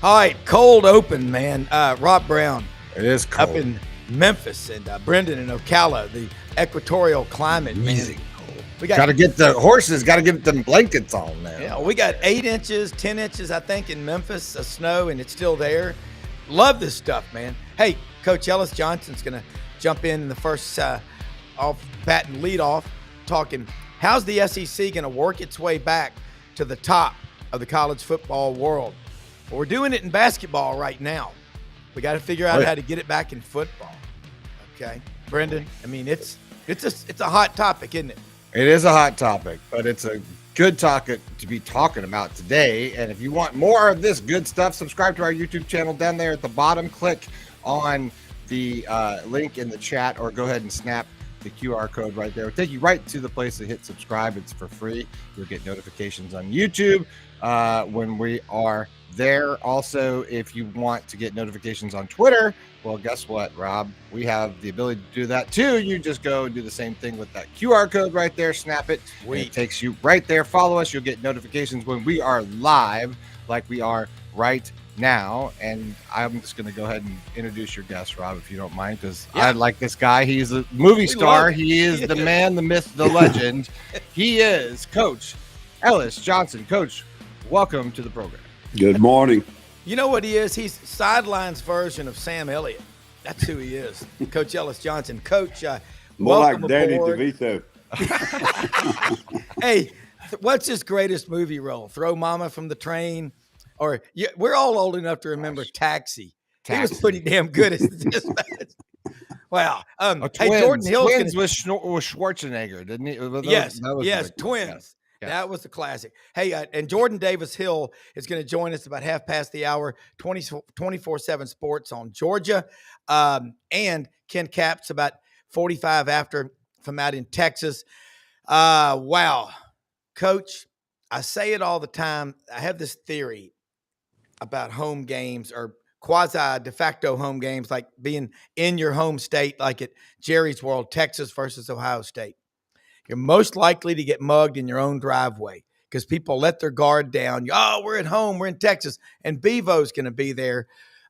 All right, cold open, man. Rob Brown It is up cold. in Memphis and Brendan in Ocala, the equatorial climate, Easy man. cold. We Got to get the horses, got to get them blankets on now. Yeah, we got 8 inches, 10 inches, I think, in Memphis of snow, and it's still there. Love this stuff, man. Hey, Coach Ellis Johnson's going to jump in the first off bat and lead off, talking how's the SEC going to work its way back to the top of the college football world. Well, we're doing it in basketball right now. We got to figure out how to get it back in football. Okay, Brendan. I mean, it's a hot topic, isn't it? It is a hot topic, but it's a good topic to be talking about today. And if you want more of this good stuff, subscribe to our YouTube channel down there at the bottom. Click on the link in the chat, or go ahead and snap the QR code right there. It'll take you right to the place to hit subscribe. It's for free. You'll get notifications on YouTube when we are there. Also, if you want to get notifications on Twitter, well, guess what, Rob? We have the ability to do that too. You just go and do the same thing with that QR code right there, snap it, and it takes you right there. Follow us. You'll get notifications when we are live, like we are right now. And I'm just going to go ahead and introduce your guest, Rob, if you don't mind, because I like this guy. He's a movie star. He is the man, the myth, the legend. He is Coach Ellis Johnson. Coach, welcome to the program. Good morning. You know what he is? He's Sideline's version of Sam Elliott. That's who he is. Coach Ellis Johnson. Coach, More like welcome Danny aboard. DeVito. Hey, what's his greatest movie role? Throw Mama from the Train? Or we're all old enough to remember Taxi. He was pretty damn good at this match. Wow. Hey, Jordan Hill's Twins with Schwarzenegger, didn't he? Yes, Twins. Yes. That was the classic. Hey, and Jordan Davis Hill is going to join us about half past the hour, 24/7 sports on Georgia. And Ken Capps about 45 after from out in Texas. Wow. Coach, I say it all the time. I have this theory about home games, or quasi de facto home games, like being in your home state, like at Jerry's World, Texas versus Ohio State. You're most likely to get mugged in your own driveway because people let their guard down. Oh, we're at home. We're in Texas. And Bevo's going to be there.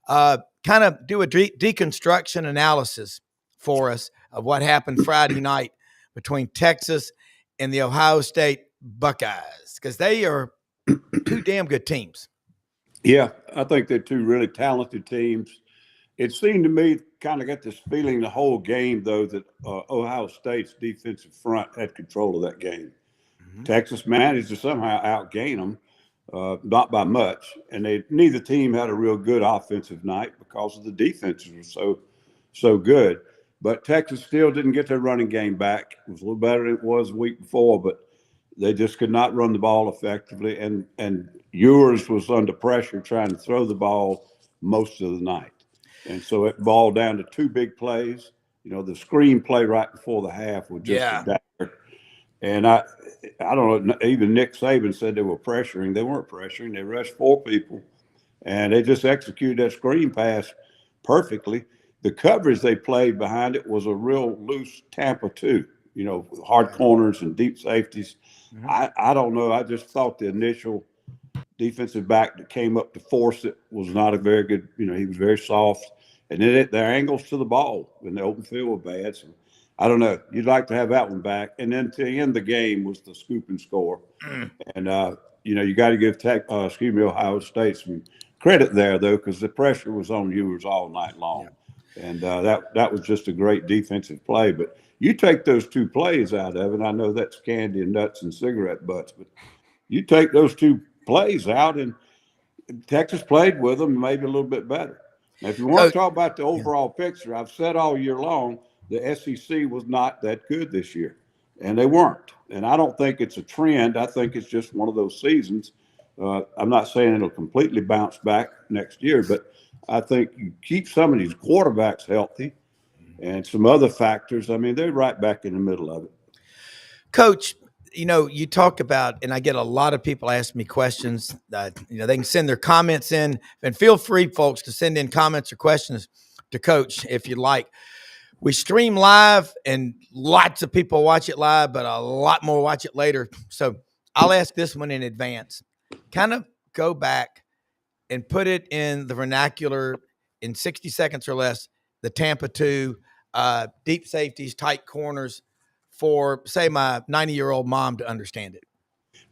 Kind of do a deconstruction analysis for us of what happened Friday night between Texas and the Ohio State Buckeyes, because they are two damn good teams. Yeah, I think they're two really talented teams. It seemed to me, kind of got this feeling the whole game, though, that Ohio State's defensive front had control of that game. Mm-hmm. Texas managed to somehow outgain them, not by much. And neither team had a real good offensive night because of the defenses were so good. But Texas still didn't get their running game back. It was a little better than it was the week before, but they just could not run the ball effectively. And Ewers was under pressure trying to throw the ball most of the night. And so it boiled down to two big plays. You know, the screen play right before the half was just a dagger. And I don't know, even Nick Saban said they were pressuring. They weren't pressuring. They rushed 4 people, and they just executed that screen pass perfectly. The coverage they played behind it was a real loose Tampa too, you know, hard corners and deep safeties. Mm-hmm. I don't know. I just thought the initial defensive back that came up to force it was not a very good, you know, he was very soft. And then their angles to the ball in the open field were bad. So I don't know. You'd like to have that one back. And then to end the game was the scoop and score. And, you know, you got to give Ohio State some credit there, though, because the pressure was on Ewers all night long. Yeah. And that was just a great defensive play. But you take those 2 plays out of it. I know that's candy and nuts and cigarette butts, but you take those 2 plays out, and Texas played with them maybe a little bit better. Now, if you want to talk about the overall picture, I've said all year long the SEC was not that good this year, and they weren't. And I don't think it's a trend. I think it's just one of those seasons. I'm not saying it'll completely bounce back next year, but I think you keep some of these quarterbacks healthy and some other factors. I mean, they're right back in the middle of it. Coach, you know, you talk about, and I get a lot of people ask me questions. You know, they can send their comments in, and feel free, folks, to send in comments or questions to Coach if you'd like. We stream live, and lots of people watch it live, but a lot more watch it later. So I'll ask this one in advance. Kind of go back and put it in the vernacular in 60 seconds or less, the Tampa 2, deep safeties, tight corners for, say, my 90-year-old mom to understand it?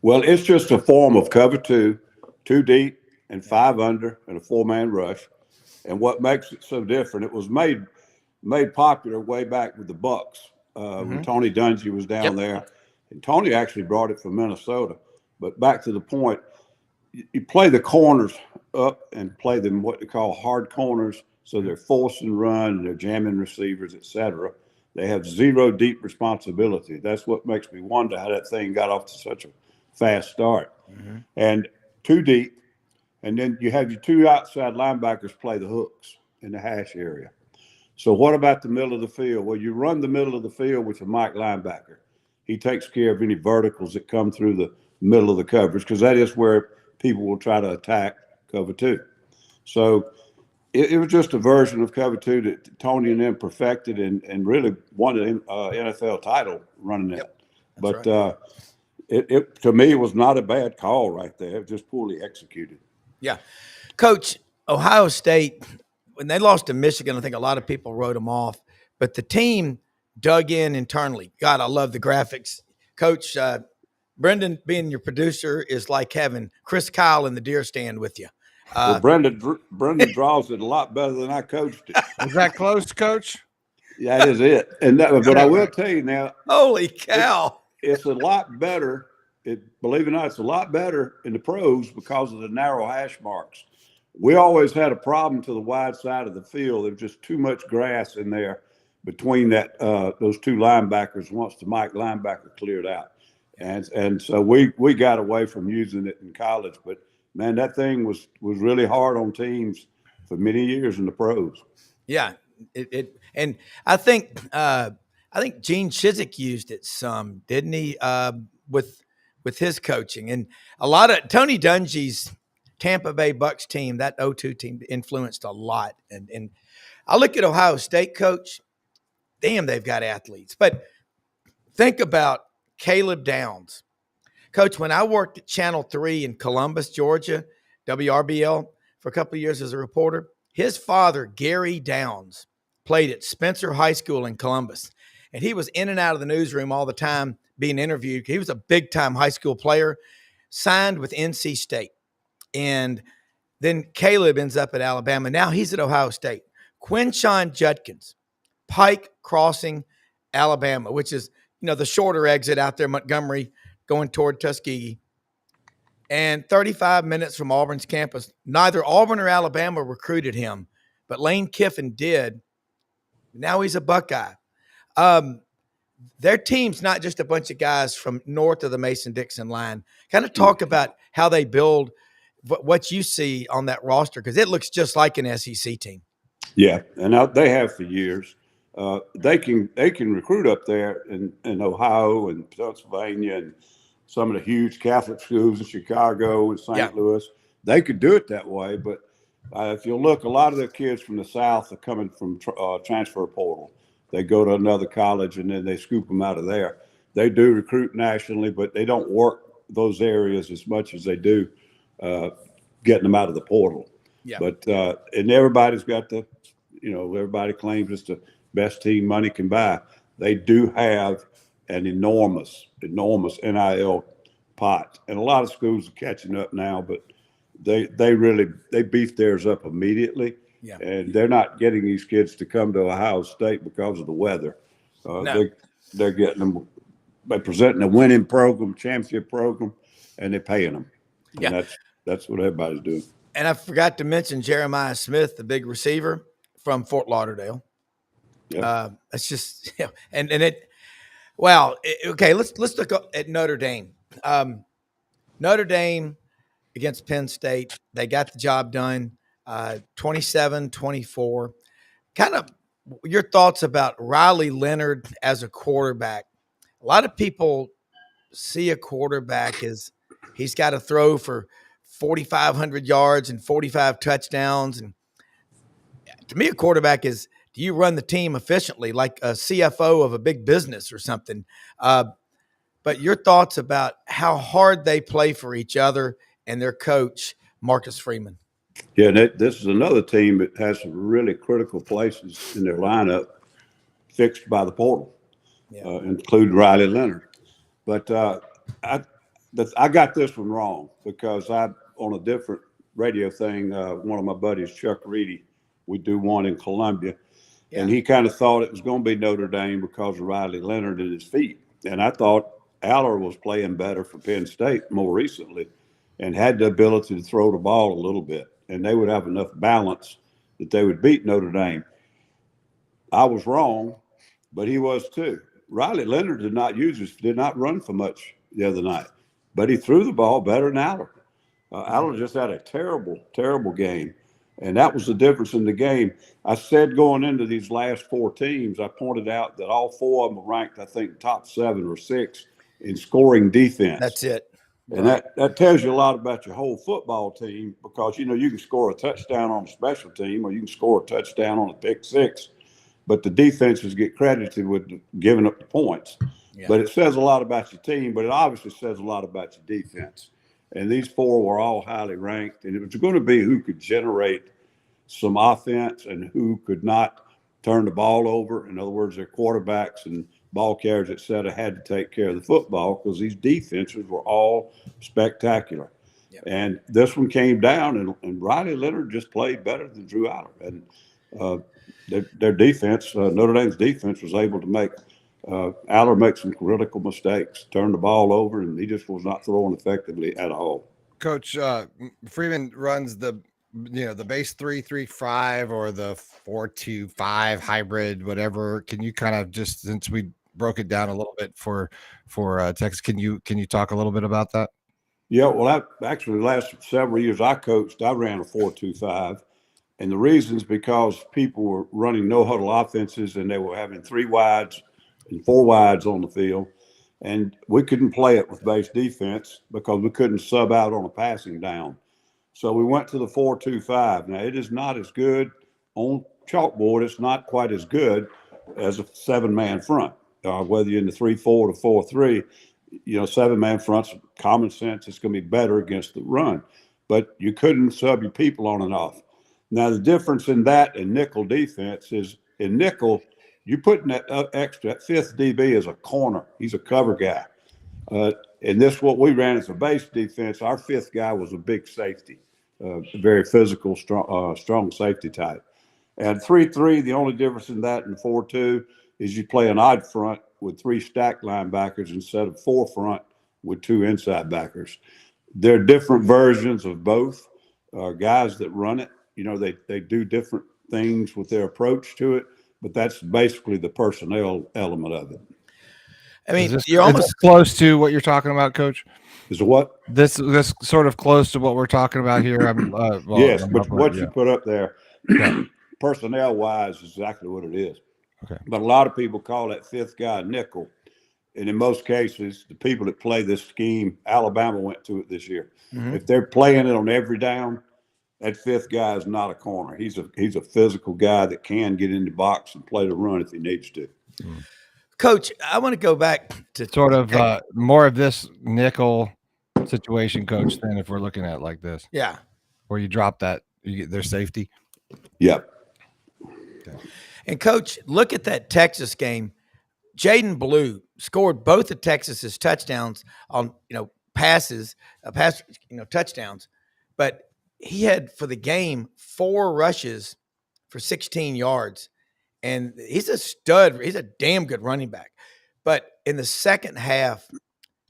Well, it's just a form of cover two deep and five under, and a four-man rush. And what makes it so different? It was made popular way back with the Bucks when Tony Dungy was down there, and Tony actually brought it from Minnesota. But back to the point, you play the corners up and play them what they call hard corners, so they're forcing run, they're jamming receivers, etc. They have zero deep responsibility. That's what makes me wonder how that thing got off to such a fast start. And too deep, and then you have your two outside linebackers play the hooks in the hash area. So what about the middle of the field? Well, you run the middle of the field with a Mike linebacker. He takes care of any verticals that come through the middle of the coverage, because that is where people will try to attack cover two. So it was just a version of cover two that Tony and them perfected and really won an NFL title running it. But right. It to me, it was not a bad call right there. It was just poorly executed. Yeah. Coach, Ohio State, when they lost to Michigan, I think a lot of people wrote them off. But the team dug in internally. God, I love the graphics. Coach, Brendan, being your producer, is like having Chris Kyle in the deer stand with you. Well, Brendan draws it a lot better than I coached it. Is that close, Coach? Yeah, that is it. And but I will tell you now. Holy cow! It's a lot better. Believe it or not, it's a lot better in the pros because of the narrow hash marks. We always had a problem to the wide side of the field. There was just too much grass in there between those two linebackers once the Mike linebacker cleared out. And so we got away from using it in college. But, man, that thing was really hard on teams for many years in the pros. Yeah. And I think Gene Chizik used it some, didn't he, with his coaching. And a lot of Tony Dungy's Tampa Bay Bucks team, that 0-2 team, influenced a lot. And I look at Ohio State, Coach, damn, they've got athletes. But think about Caleb Downs. Coach, when I worked at Channel 3 in Columbus, Georgia, WRBL, for a couple of years as a reporter, his father, Gary Downs, played at Spencer High School in Columbus. And he was in and out of the newsroom all the time being interviewed. He was a big-time high school player, signed with NC State. And then Caleb ends up at Alabama. Now he's at Ohio State. Quinshon Judkins, Pike Crossing, Alabama, which is, the shorter exit out there, Montgomery, going toward Tuskegee. And 35 minutes from Auburn's campus. Neither Auburn or Alabama recruited him, but Lane Kiffin did. Now he's a Buckeye. Their team's not just a bunch of guys from north of the Mason-Dixon line. Kind of talk about how they build what you see on that roster, because it looks just like an SEC team. Yeah, and they have for years. They can recruit up there in Ohio and Pennsylvania and some of the huge Catholic schools in Chicago and St. Louis. They could do it that way, but if you look, a lot of the kids from the South are coming from transfer portal. They go to another college and then they scoop them out of there. They do recruit nationally, but they don't work those areas as much as they do getting them out of the portal. Yeah. But and everybody's got everybody claims it's the best team money can buy. They do have an enormous NIL pot, and a lot of schools are catching up now. But they beef theirs up immediately. Yeah. And they're not getting these kids to come to Ohio State because of the weather. No. They're getting them by presenting a winning program, championship program, and they're paying them. Yeah. And that's what everybody's doing. And I forgot to mention Jeremiah Smith, the big receiver from Fort Lauderdale. Yeah. It's just, okay, let's look at Notre Dame. Notre Dame against Penn State, they got the job done. 27-24. Kind of your thoughts about Riley Leonard as a quarterback. A lot of people see a quarterback as he's got to throw for 4,500 yards and 45 touchdowns. And to me, a quarterback is, do you run the team efficiently like a CFO of a big business or something? But your thoughts about how hard they play for each other and their coach, Marcus Freeman. Yeah, this is another team that has some really critical places in their lineup fixed by the portal, including Riley Leonard. But I, I got this one wrong because I, on a different radio thing, one of my buddies, Chuck Reedy, we do one in Columbia, and he kind of thought it was going to be Notre Dame because of Riley Leonard and his feet. And I thought Aller was playing better for Penn State more recently and had the ability to throw the ball a little bit, and they would have enough balance that they would beat Notre Dame. I was wrong, but he was too. Riley Leonard did not run for much the other night, but he threw the ball better than Aller. Aller just had a terrible, terrible game, and that was the difference in the game. I said going into these last four teams, I pointed out that all four of them were ranked, I think, top 7 or 6 in scoring defense. That's it. And that tells you a lot about your whole football team because, you can score a touchdown on a special team or you can score a touchdown on a pick six, but the defenses get credited with giving up the points. Yeah. But it says a lot about your team, but it obviously says a lot about your defense. And these four were all highly ranked, and it was going to be who could generate some offense and who could not turn the ball over. In other words, their quarterbacks and ball carriers, et cetera, had to take care of the football because these defenses were all spectacular. Yep. And this one came down, and Riley Leonard just played better than Drew Aller. And their defense, Notre Dame's defense, was able to make Aller make some critical mistakes, turn the ball over, and he just was not throwing effectively at all. Coach Freeman runs the base 3-3-5 or the 4-2-5 hybrid, whatever. Can you kind of just, since we broke it down a little bit for Texas, can you talk a little bit about that? Yeah, well, the last several years I coached, I ran a 4-2-5. And the reason is because people were running no huddle offenses and they were having 3 wides and 4 wides on the field. And we couldn't play it with base defense because we couldn't sub out on a passing down. So we went to the 4-2-5. Now, it is not as good on chalkboard. It's not quite as good as a 7-man front. Whether you're in the 3-4 or 4-3, 7-man fronts, common sense, it's going to be better against the run. But you couldn't sub your people on and off. Now, the difference in that and nickel defense is in nickel, you're putting that that 5th DB as a corner. He's a cover guy. And this, what we ran as a base defense, our 5th guy was a big safety, very physical, strong safety type. And 3-3, the only difference in that and 4-2 is you play an odd front with 3 stacked linebackers instead of 4 front with 2 inside backers. They're different versions of both. Guys that run it, they do different things with their approach to it, but that's basically the personnel element of it. I mean, you're almost close to what you're talking about, Coach. Is what? This sort of close to what we're talking about here. Yes, but what you put up there, personnel-wise, is exactly what it is. Okay. But a lot of people call that 5th guy nickel. And in most cases, the people that play this scheme, Alabama went to it this year. Mm-hmm. If they're playing it on every down, that 5th guy is not a corner. He's a physical guy that can get in the box and play the run if he needs to. Mm. Coach, I want to go back to sort of more of this nickel situation, Coach, than if we're looking at it like this. Yeah. Where you drop that, you get their safety. Yep. Okay. And Coach, look at that Texas game. Jaden Blue scored both of Texas's touchdowns on, touchdowns, but he had for the game 4 rushes for 16 yards. And he's a stud. He's a damn good running back. But in the second half,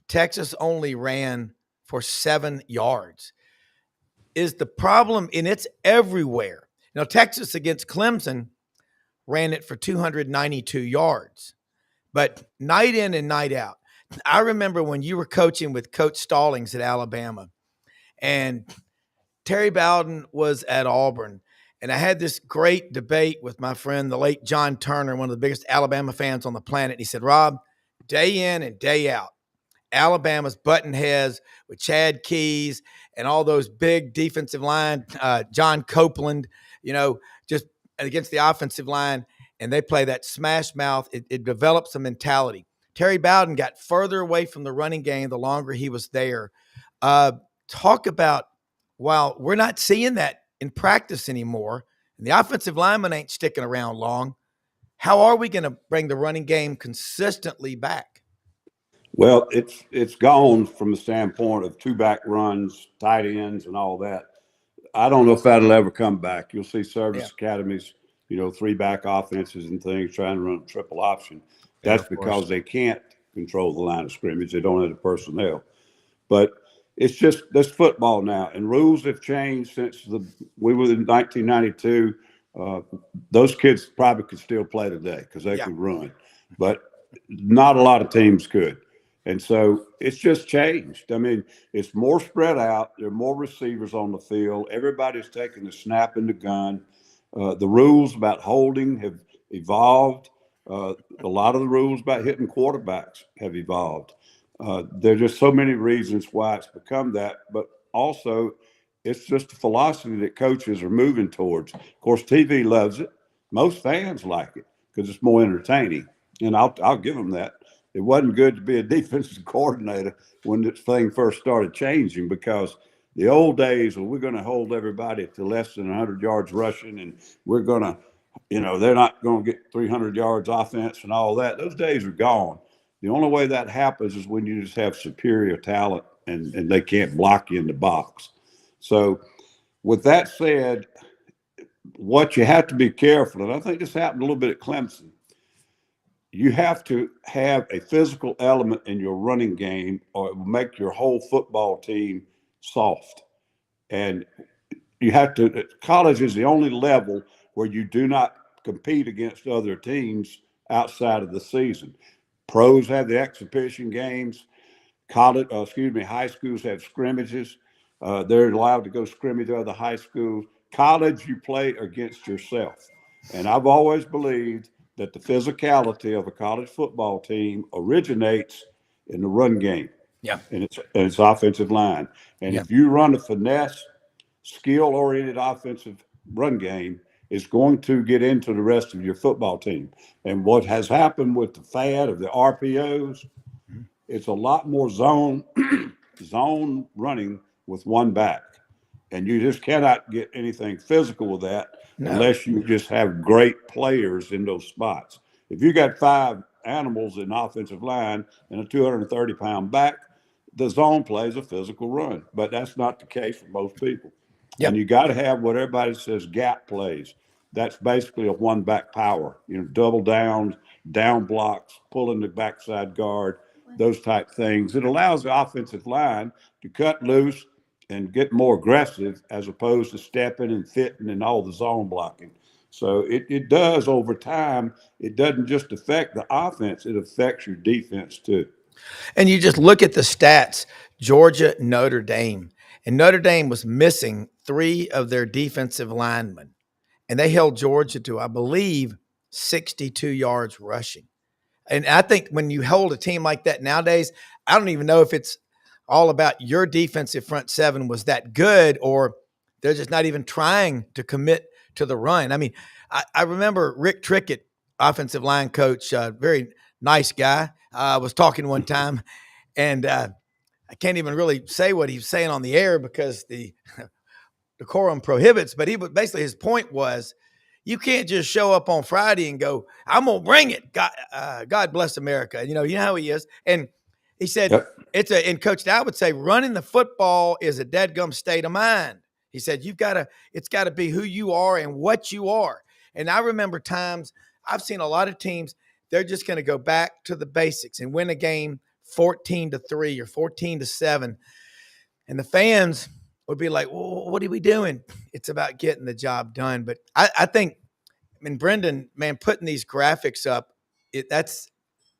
Texas only ran for 7 yards. Is the problem, and it's everywhere. Texas against Clemson ran it for 292 yards. But night in and night out, I remember when you were coaching with Coach Stallings at Alabama, and Terry Bowden was at Auburn. And I had this great debate with my friend, the late John Turner, one of the biggest Alabama fans on the planet. He said, Rob, day in and day out, Alabama's button heads with Chad Keys and all those big defensive line, John Copeland, just against the offensive line, and they play that smash mouth. It develops a mentality. Terry Bowden got further away from the running game the longer he was there. Talk about, while we're not seeing that in practice anymore, and the offensive linemen ain't sticking around long, how are we going to bring the running game consistently back? Well, it's gone from the standpoint of two-back runs, tight ends, and all that. I don't know if that'll ever come back. You'll see service academies, three-back offenses and things trying to run triple option. That's because they can't control the line of scrimmage. They don't have the personnel. But it's just that's football now, and rules have changed since we were in 1992. Those kids probably could still play today because they could run, but not a lot of teams could. And so it's just changed. I mean, it's more spread out. There are more receivers on the field. Everybody's taking the snap and the gun. The rules about holding have evolved. A lot of the rules about hitting quarterbacks have evolved. There are just so many reasons why it's become that, but also it's just a philosophy that coaches are moving towards. Of course, TV loves it. Most fans like it because it's more entertaining, and I'll give them that. It wasn't good to be a defensive coordinator when this thing first started changing because the old days, we're going to hold everybody to less than 100 yards rushing, and we're going to, they're not going to get 300 yards offense and all that. Those days are gone. The only way that happens is when you just have superior talent and they can't block you in the box. So with that said, what you have to be careful, and I think this happened a little bit at Clemson, you have to have a physical element in your running game or it will make your whole football team soft. And you have to, college is the only level where you do not compete against other teams outside of the season. Pros have the exhibition games. High schools have scrimmages. They're allowed to go scrimmage with other high schools. College, you play against yourself. And I've always believed that the physicality of a college football team originates in the run game. Yeah. And it's offensive line. And if you run a finesse, skill-oriented offensive run game, it's going to get into the rest of your football team. And what has happened with the fad of the RPOs, it's a lot more zone running with one back. And you just cannot get anything physical with that unless you just have great players in those spots. If you got 5 animals in offensive line and a 230-pound back, the zone plays a physical run. But that's not the case for most people. Yep. And you got to have what everybody says gap plays. That's basically a one-back power. Double downs, down blocks, pulling the backside guard, those type things. It allows the offensive line to cut loose and get more aggressive as opposed to stepping and fitting and all the zone blocking. So it does over time. It doesn't just affect the offense. It affects your defense too. And you just look at the stats, Georgia, Notre Dame. And Notre Dame was missing 3 of their defensive linemen. And they held Georgia to, I believe, 62 yards rushing. And I think when you hold a team like that nowadays, I don't even know if it's all about your defensive front 7 was that good or they're just not even trying to commit to the run. I mean, I remember Rick Trickett, offensive line coach, very nice guy. I was talking one time, and I can't even really say what he was saying on the air because the decorum prohibits, but basically his point was you can't just show up on Friday and go, I'm going to bring it. God bless America. You know how he is. And he said, and Coach Dow would say, running the football is a deadgum state of mind. He said, it's got to be who you are and what you are. And I remember times I've seen a lot of teams, they're just going to go back to the basics and win a game 14-3 or 14-7. And the fans would be like, well, what are we doing? It's about getting the job done. But I think, Brendan, man, putting these graphics up, that's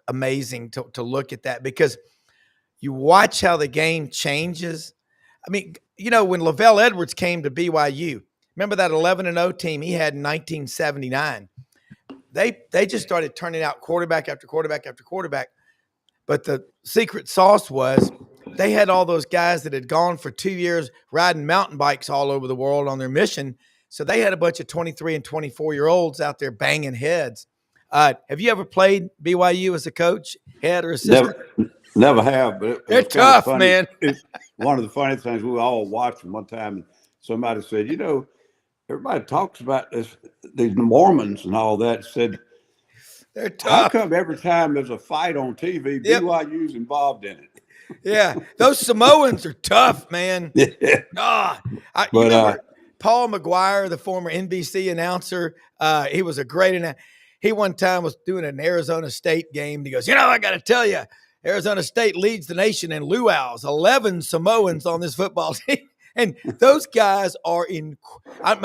amazing to look at that because you watch how the game changes. When Lavelle Edwards came to BYU, remember that 11-0 team he had in 1979? They just started turning out quarterback after quarterback after quarterback. But the secret sauce was they had all those guys that had gone for 2 years riding mountain bikes all over the world on their mission. So they had a bunch of 23 and 24-year-olds out there banging heads. Have you ever played BYU as a coach, head or assistant? Never have, but they're tough, man. It's one of the funny things we all watched one time. And somebody said, everybody talks about this, these Mormons and all that. Said, They're how tough. come every time there's a fight on TV, Yep. BYU's involved in Yeah. Those Samoans are tough, man. it? God. You But remember Paul McGuire, the former NBC announcer? He was a great announcer. He one time was doing an Arizona State game. And he goes, I got to tell you, Arizona State leads the nation in luau's. 11 Samoans on this football team. And those guys are in.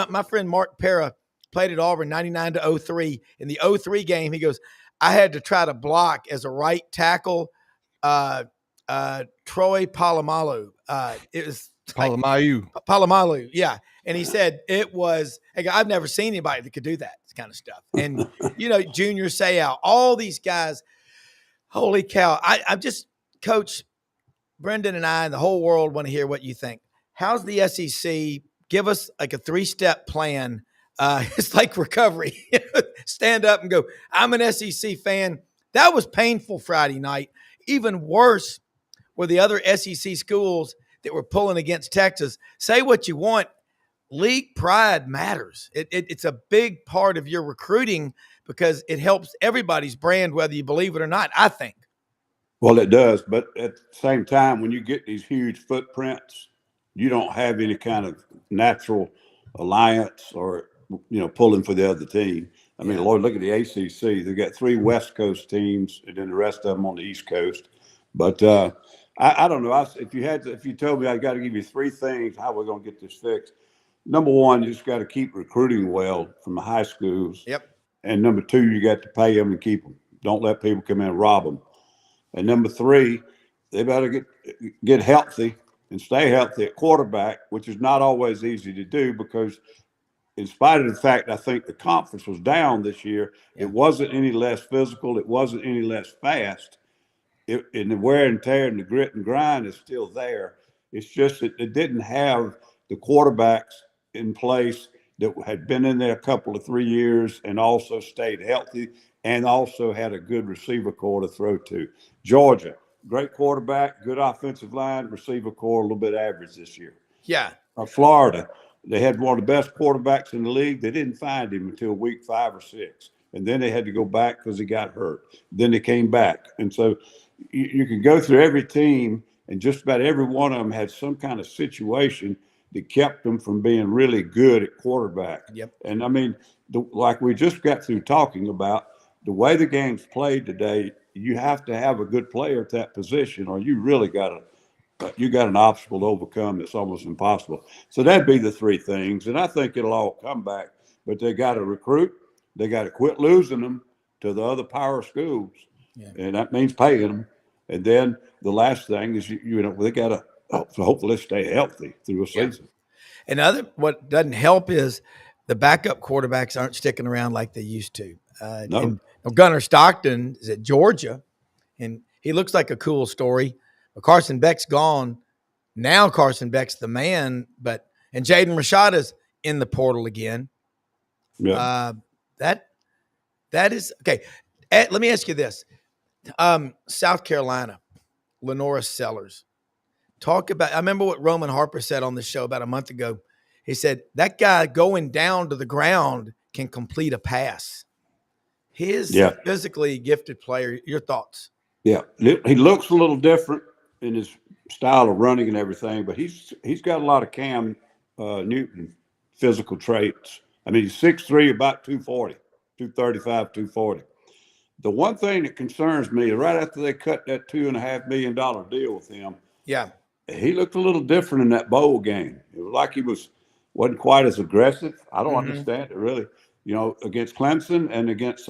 My friend Mark Pera played at Auburn 99 to 03. In the 03 game, he goes, I had to try to block as a right tackle Troy Polamalu. It was Palamayu. Palamalu, yeah. And he said it was. I've never seen anybody that could do that kind of stuff. And Junior Seau, all these guys. Holy cow! I'm just Coach Brendan and I and the whole world want to hear what you think. How's the SEC? Give us like a 3-step plan. It's like recovery. Stand up and go. I'm an SEC fan. That was painful Friday night. Even worse were the other SEC schools that were pulling against Texas. Say what you want. League pride matters. It's a big part of your recruiting because it helps everybody's brand, whether you believe it or not, I think. well, it does. But at the same time, when you get these huge footprints, you don't have any kind of natural alliance or, pulling for the other team. I mean, Lord, look at the ACC. They've got 3 West Coast teams and then the rest of them on the East Coast. But I don't know. If you told me I got to give you 3 things, how we're going to get this fixed. Number one, you just got to keep recruiting well from the high schools. Yep. And number 2, you got to pay them and keep them. Don't let people come in and rob them. And number 3, they better get healthy and stay healthy at quarterback, which is not always easy to do because in spite of the fact I think the conference was down this year, It wasn't any less physical. It wasn't any less fast. And the wear and tear and the grit and grind is still there. It's just that it didn't have the quarterbacks in place that had been in there a couple of 3 years and also stayed healthy and also had a good receiver core to throw to. Georgia, great quarterback, good offensive line, receiver core, a little bit average this year. Yeah. Florida, they had one of the best quarterbacks in the league. They didn't find him until week 5 or 6. And then they had to go back because he got hurt. Then they came back. And so you can go through every team, and just about every one of them had some kind of situation that kept them from being really good at quarterback. Yep. And I mean, like we just got through talking about, the way the game's played today, you have to have a good player at that position, or you really got an obstacle to overcome that's almost impossible. So that'd be the 3 things. And I think it'll all come back, but they got to recruit. They got to quit losing them to the other power schools. Yeah. And that means paying them. And then the last thing is, they got to hopefully stay healthy through a season. And what doesn't help is the backup quarterbacks aren't sticking around like they used to. No. And Gunnar Stockton is at Georgia, and he looks like a cool story. But Carson Beck's gone. Now Carson Beck's the man, and Jaden Rashada's in the portal again. Yeah. That is okay. Let me ask you this. South Carolina, Lenora Sellers. I remember what Roman Harper said on the show about a month ago. He said, that guy going down to the ground can complete a pass. His physically gifted player. Your thoughts? Yeah. He looks a little different in his style of running and everything, but he's got a lot of Cam Newton physical traits. I mean, he's 6'3", about 240, 235, 240. The one thing that concerns me is right after they cut that $2.5 million deal with him, he looked a little different in that bowl game. It was like he wasn't quite as aggressive. I don't understand it really. Against Clemson and against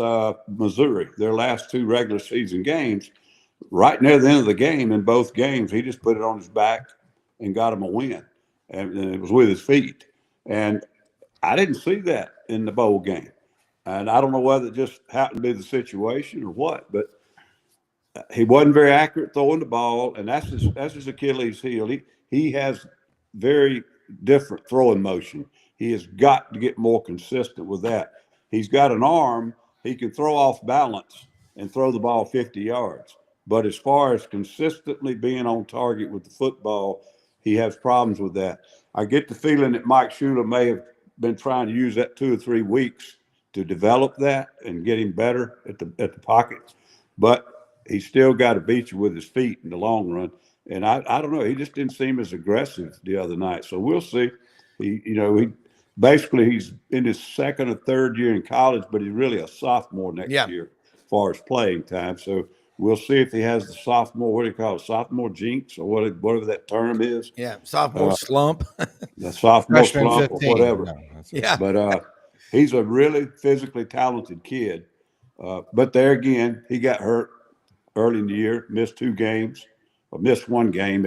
Missouri, their last 2 regular season games, right near the end of the game, in both games, he just put it on his back and got him a win. And it was with his feet. And I didn't see that in the bowl game. And I don't know whether it just happened to be the situation or what, but he wasn't very accurate throwing the ball, and that's his Achilles heel. He has very different throwing motion. He has got to get more consistent with that. He's got an arm. He can throw off balance and throw the ball 50 yards. But as far as consistently being on target with the football, he has problems with that. I get the feeling that Mike Shula may have been trying to use that 2 or 3 weeks to develop that and get him better at the pocket. But he's still got to beat you with his feet in the long run. And I don't know. He just didn't seem as aggressive the other night. So we'll see. He basically he's in his second or third year in college, but he's really a sophomore next year as far as playing time. So we'll see if he has the sophomore, what do you call it, sophomore jinx or whatever that term is. Yeah, sophomore slump. The sophomore Freshman slump 15. or whatever. No, Yeah. But he's a really physically talented kid. But there again, he got hurt early in the year, missed 2 games, or missed 1 game,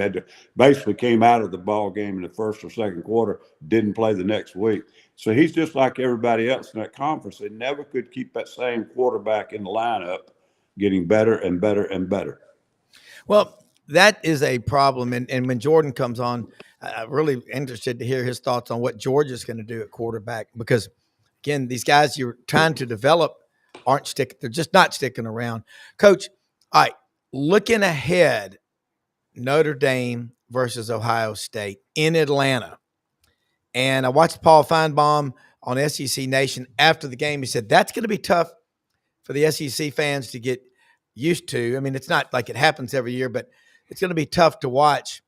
basically came out of the ball game in the first or second quarter, didn't play the next week. So he's just like everybody else in that conference. They never could keep that same quarterback in the lineup, getting better and better and better. Well, that is a problem. And when Jordan comes on, I'm really interested to hear his thoughts on what Georgia's going to do at quarterback, because again, these guys you're trying to develop they're just not sticking around. Coach, all right, looking ahead, Notre Dame versus Ohio State in Atlanta. And I watched Paul Feinbaum on SEC Nation after the game. He said, that's going to be tough for the SEC fans to get used to. I mean, it's not like it happens every year, but it's going to be tough to watch.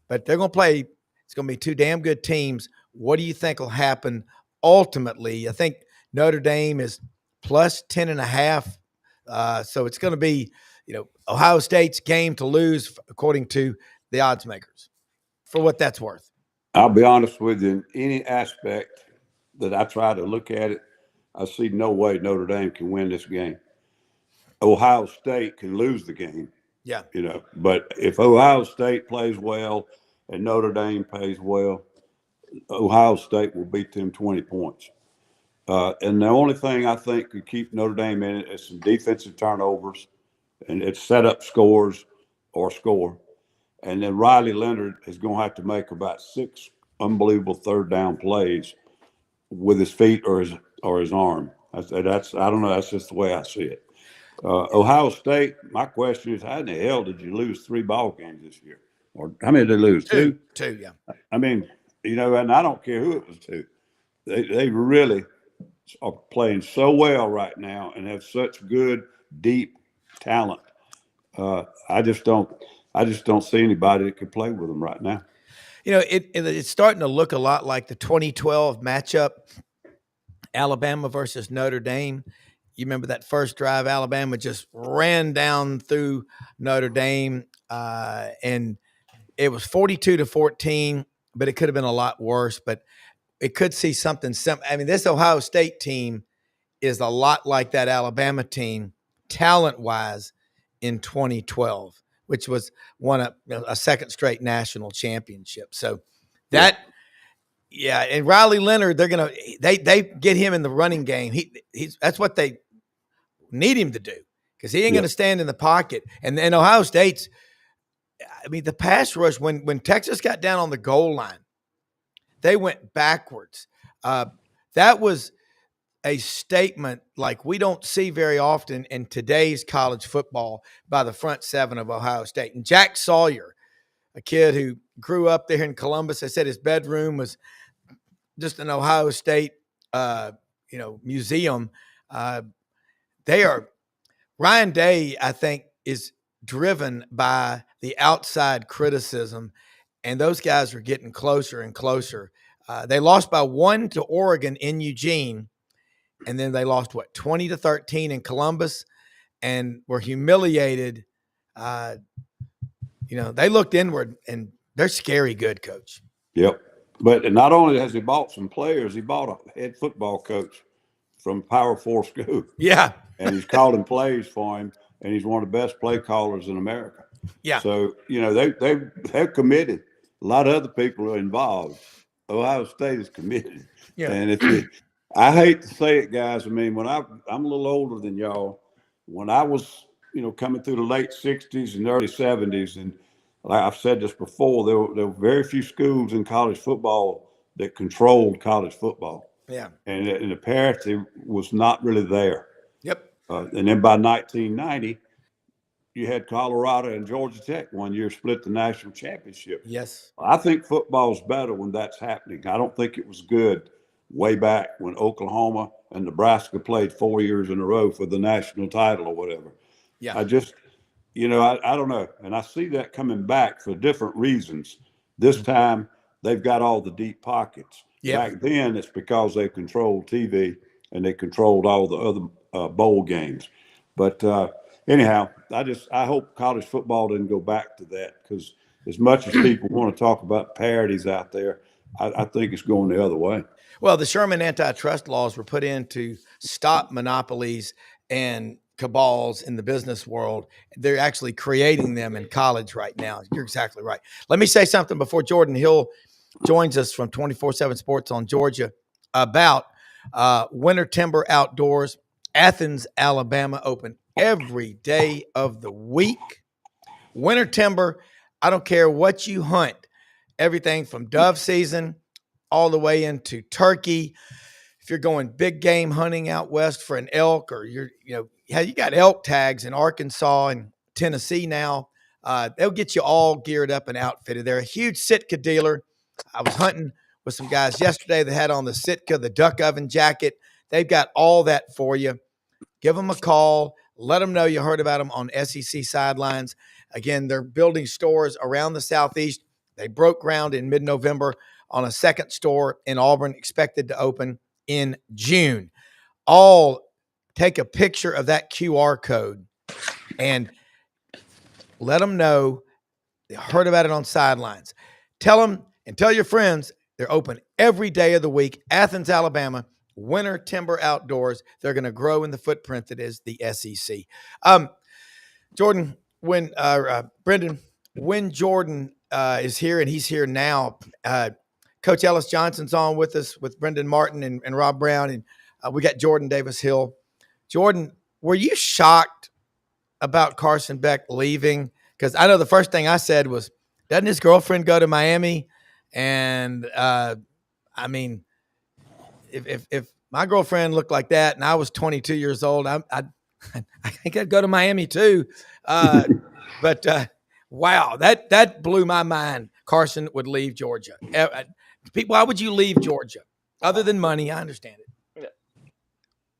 But they're going to play. It's going to be 2 damn good teams. What do you think will happen ultimately? I think Notre Dame is plus 10.5. So it's going to be, Ohio State's game to lose, according to the odds makers, for what that's worth. I'll be honest with you, in any aspect that I try to look at it, I see no way Notre Dame can win this game. Ohio State can lose the game. Yeah. But if Ohio State plays well and Notre Dame plays well, Ohio State will beat them 20 points. And the only thing I think could keep Notre Dame in it is some defensive turnovers, and it's set up scores or score. And then Riley Leonard is going to have to make about 6 unbelievable third down plays with his feet or his arm. I don't know. That's just the way I see it. Ohio State, my question is, how in the hell did you lose 3 ball games this year? Or how many did they lose? 2? 2, yeah. I mean, and I don't care who it was to. They really are playing so well right now and have such good, deep talent. I just don't see anybody that could play with them right now. It's starting to look a lot like the 2012 matchup, Alabama versus Notre Dame. You remember that first drive, Alabama just ran down through Notre Dame, and it was 42-14, but it could have been a lot worse. But it could see something similar. I mean, this Ohio State team is a lot like that Alabama team, talent-wise, in 2012, which was won a second straight national championship. So that, and Riley Leonard, they get him in the running game. That's what they need him to do, because he ain't going to stand in the pocket. And then Ohio State's, the pass rush, when Texas got down on the goal line, they went backwards. That was a statement like we don't see very often in today's college football by the front 7 of Ohio State. And Jack Sawyer, a kid who grew up there in Columbus, I said his bedroom was just an Ohio State, museum. Ryan Day, I think, is driven by the outside criticism, and those guys are getting closer and closer. They lost by 1 to Oregon in Eugene, and then they lost 20-13 in Columbus, and were humiliated. They looked inward, and they're scary good, Coach. Yep. But not only has he bought some players, he bought a head football coach from Power 4 school. Yeah. And he's calling plays for him, and he's one of the best play callers in America. Yeah. So, they're committed. A lot of other people are involved. Ohio State is committed. Yeah. And I hate to say it, guys. I mean, when I'm a little older than y'all, when I was, coming through the late 60s and early 70s, and like I've said this before, there were very few schools in college football that controlled college football. Yeah. And the parity was not really there. Yep. And then by 1990, you had Colorado and Georgia Tech one year split the national championship. Yes. I think football's better when that's happening. I don't think it was good way back when Oklahoma and Nebraska played 4 years in a row for the national title or whatever. Yeah. I just, I don't know. And I see that coming back for different reasons. This time, they've got all the deep pockets. Yep. Back then, it's because they controlled TV and they controlled all the other bowl games. But anyhow, I hope college football didn't go back to that, because as much as people want to talk about parities out there, I think it's going the other way. Well, the Sherman antitrust laws were put in to stop monopolies and cabals in the business world. They're actually creating them in college right now. You're exactly right. Let me say something before Jordan Hill joins us from 24/7 Sports on Georgia about Winter Timber Outdoors. Athens, Alabama, open every day of the week. Winter Timber, I don't care what you hunt, everything from dove season all the way into turkey. If you're going big game hunting out west for an elk, or you got elk tags in Arkansas and Tennessee now, they'll get you all geared up and outfitted. They're a huge Sitka dealer. I was hunting with some guys yesterday that had on the Sitka, the duck oven jacket. They've got all that for you. Give them a call. Let them know you heard about them on SEC Sidelines. Again, they're building stores around the Southeast. They broke ground in mid-November on a second store in Auburn, expected to open in June. All take a picture of that QR code and let them know they heard about it on Sidelines. Tell them and tell your friends they're open every day of the week. Athens, Alabama, Winter Timber Outdoors. They're going to grow in the footprint that is the SEC. Jordan, Brendan, when Jordan is here, and he's here now, Coach Ellis Johnson's on with us with Brendan Martin and Rob Brown, and we got Jordan Davis Hill. Jordan, were you shocked about Carson Beck leaving? Because I know the first thing I said was, doesn't his girlfriend go to Miami? And I mean, if my girlfriend looked like that and I was 22 years old, I think I'd go to Miami too. But wow, that blew my mind. Carson would leave Georgia. Why would you leave Georgia? Other than money, I understand it.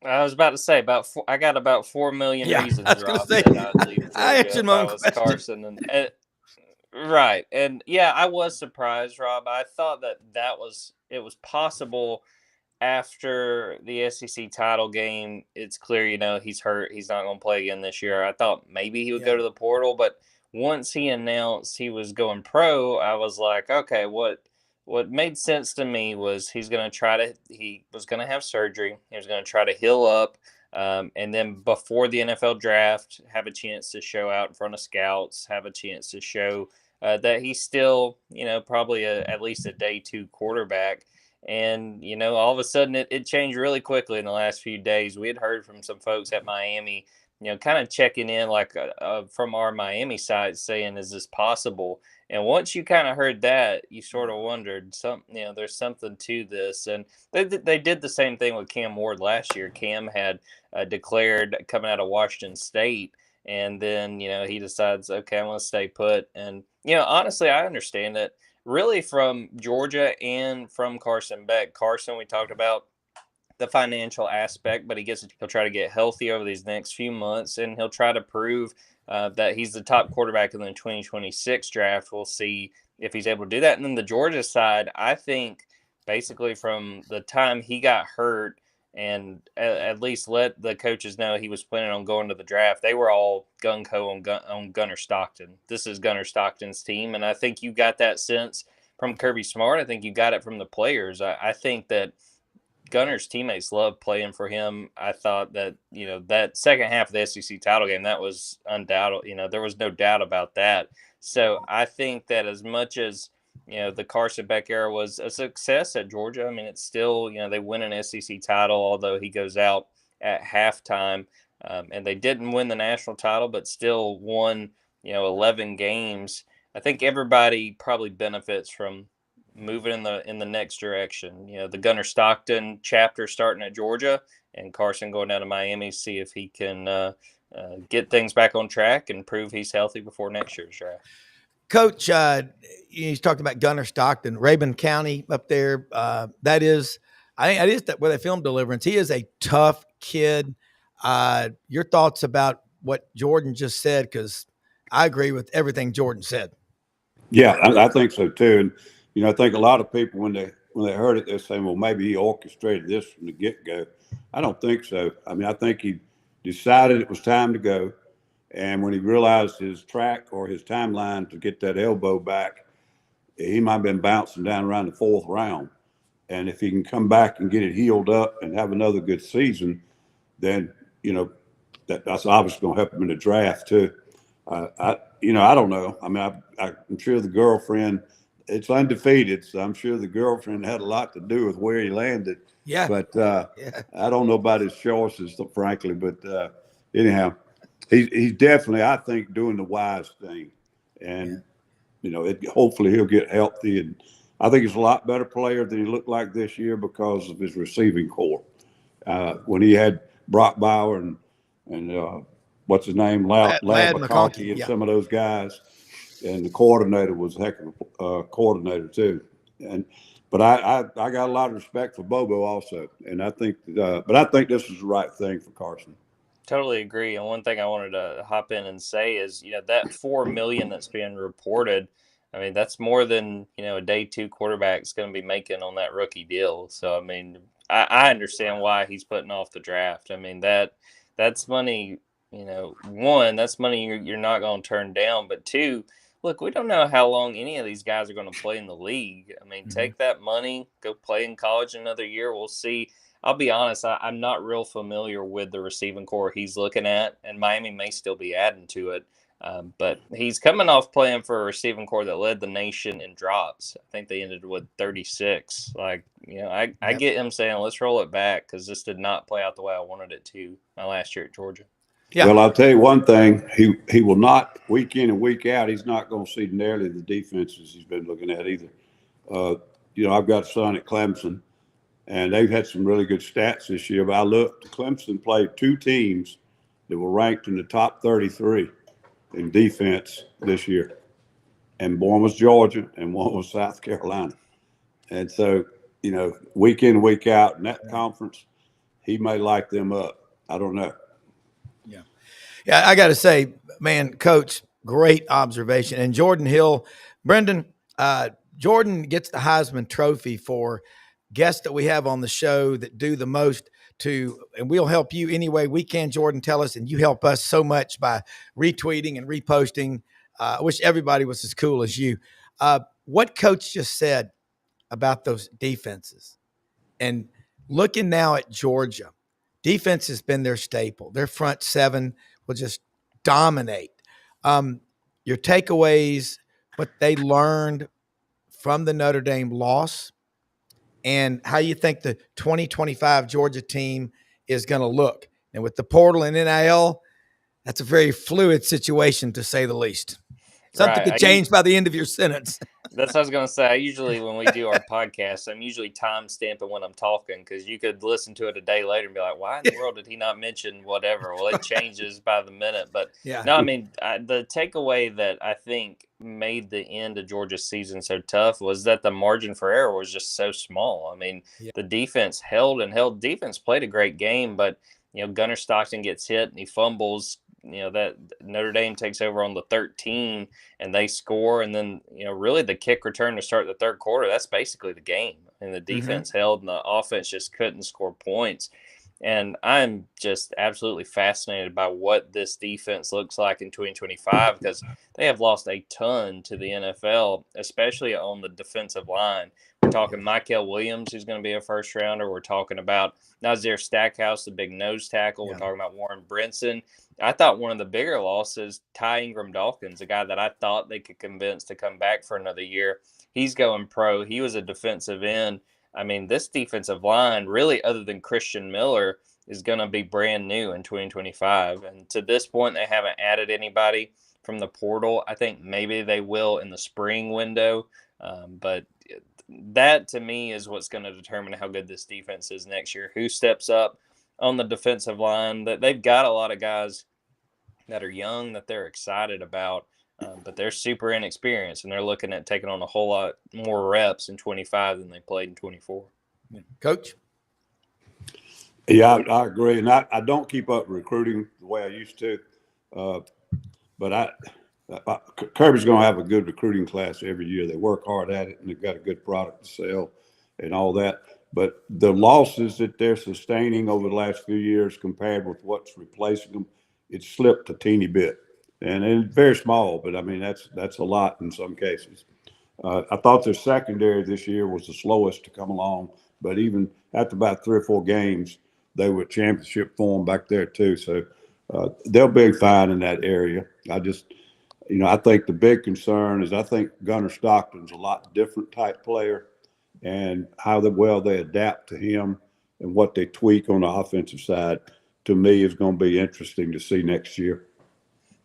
I was about to say I got about 4 million reasons, Rob, that I'd leave Georgia I answered my own was question. Carson. Right. And yeah, I was surprised, Rob. I thought it was possible after the SEC title game. It's clear, he's hurt. He's not going to play again this year. I thought maybe he would go to the portal, but once he announced he was going pro, I was like, okay, what made sense to me was he was going to have surgery. He was going to try to heal up. And then before the NFL draft, have a chance to show out in front of scouts, have a chance to show that he's still, probably at least a day 2 quarterback. And, all of a sudden it changed really quickly in the last few days. We had heard from some folks at Miami, kind of checking in from our Miami side saying, is this possible? And once you kind of heard that, you sort of wondered, there's something to this. And they did the same thing with Cam Ward last year. Cam had declared coming out of Washington State, and then, he decides, okay, I'm going to stay put. And, honestly, I understand it. Really, from Georgia and from Carson Beck. Carson, we talked about the financial aspect, but he'll try to get healthy over these next few months, and he'll try to prove that he's the top quarterback in the 2026 draft. We'll see if he's able to do that. And then the Georgia side, I think basically from the time he got hurt and at least let the coaches know he was planning on going to the draft, they were all gung-ho on Gunnar Stockton. This is Gunnar Stockton's team, and I think you got that sense from Kirby Smart. I think you got it from the players. I think that Gunnar's teammates loved playing for him. I thought that, that second half of the SEC title game, that was undoubted. There was no doubt about that. So I think that as much as, the Carson Beck era was a success at Georgia, I mean, it's still, they win an SEC title, although he goes out at halftime. And they didn't win the national title, but still won, 11 games. I think everybody probably benefits from moving in the next direction. The Gunnar Stockton chapter starting at Georgia, and Carson going down to Miami, see if he can get things back on track and prove he's healthy before next year's draft. Coach, he's talking about Gunnar Stockton, Rabun County up there. That is I think it is that where they film Deliverance. He is a tough kid. Your thoughts about what Jordan just said? Because I agree with everything Jordan said. Yeah, I think so too. And I think a lot of people when they heard it, they're saying, "Well, maybe he orchestrated this from the get go." I don't think so. I mean, I think he decided it was time to go, and when he realized his track or his timeline to get that elbow back, he might have been bouncing down around the fourth round. And if he can come back and get it healed up and have another good season, then that's obviously going to help him in the draft too. I don't know. I mean, I'm sure the girlfriend, it's undefeated, so I'm sure the girlfriend had a lot to do with where he landed. Yeah. But Yeah. I don't know about his choices, frankly. But anyhow, he's definitely, I think, doing the wise thing, and hopefully he'll get healthy. And I think he's a lot better player than he looked like this year because of his receiving core. When he had Brock Bauer and what's his name, Lad McConkey, and some of those guys, and the coordinator was a heck of a coordinator too. But I got a lot of respect for Bobo also, and I think this was the right thing for Carson. Totally agree. And one thing I wanted to hop in and say is, that $4 million that's being reported, I mean, that's more than, a day two quarterback's going to be making on that rookie deal. So, I mean, I understand why he's putting off the draft. I mean, that's money, one, that's money you're not going to turn down. But two, look, we don't know how long any of these guys are going to play in the league. I mean, take that money, go play in college another year. We'll see. I'll be honest, I'm not real familiar with the receiving core he's looking at, and Miami may still be adding to it. But he's coming off playing for a receiving core that led the nation in drops. I think they ended with 36. I get him saying, let's roll it back because this did not play out the way I wanted it to my last year at Georgia. Yeah. Well, I'll tell you one thing. He will not, week in and week out, he's not going to see nearly the defenses he's been looking at either. I've got a son at Clemson, and they've had some really good stats this year. But I looked, Clemson played two teams that were ranked in the top 33 in defense this year. And one was Georgia and one was South Carolina. And so, week in, week out in that conference, he may light them up. I don't know. Yeah, I got to say, man, Coach, great observation. And Jordan Hill, Brendan, Jordan gets the Heisman Trophy for guests that we have on the show that do the most and we'll help you any way we can, Jordan, tell us, and you help us so much by retweeting and reposting. I wish everybody was as cool as you. What Coach just said about those defenses, and looking now at Georgia, defense has been their staple. Their front seven will just dominate. Your takeaways, what they learned from the Notre Dame loss, and how you think the 2025 Georgia team is going to look. And with the portal and NIL, that's a very fluid situation, to say the least. Something could change by the end of your sentence. That's what I was going to say. I usually, when we do our podcast, I'm usually time stamping when I'm talking, because you could listen to it a day later and be like, why in the world did he not mention whatever? Well, it changes by the minute. But no, I mean, the takeaway that I think made the end of Georgia's season so tough was that the margin for error was just so small. I mean, the defense held. Defense played a great game, but, Gunnar Stockton gets hit and he fumbles. That Notre Dame takes over on the 13 and they score. And then, really the kick return to start the third quarter, that's basically the game. And the defense held and the offense just couldn't score points. And I'm just absolutely fascinated by what this defense looks like in 2025, because they have lost a ton to the NFL, especially on the defensive line. We're talking Michael Williams, who's going to be a first rounder. We're talking about Nazir Stackhouse, the big nose tackle. We're talking about Warren Brinson. I thought one of the bigger losses, Ty Ingram Dawkins, a guy that I thought they could convince to come back for another year. He's going pro. He was a defensive end. I mean, this defensive line, really, other than Christian Miller, is going to be brand new in 2025. And to this point, they haven't added anybody from the portal. I think maybe they will in the spring window. But that, to me, is what's going to determine how good this defense is next year. Who steps up on the defensive line? That they've got a lot of guys that are young that they're excited about. But they're super inexperienced, and they're looking at taking on a whole lot more reps in 25 than they played in 24. Coach? Yeah, I agree, and I don't keep up recruiting the way I used to, uh, but Kirby's going to have a good recruiting class every year. They work hard at it, and they've got a good product to sell, and all that. But the losses that they're sustaining over the last few years, compared with what's replacing them, it's slipped a teeny bit, and it's very small. But I mean, that's a lot in some cases. I thought their secondary this year was the slowest to come along, but even after about 3 or 4 games, they were championship form back there too. So they'll be fine in that area. I think the big concern is I think Gunnar Stockton's a lot different type player, and how well they adapt to him and what they tweak on the offensive side, to me, is going to be interesting to see next year.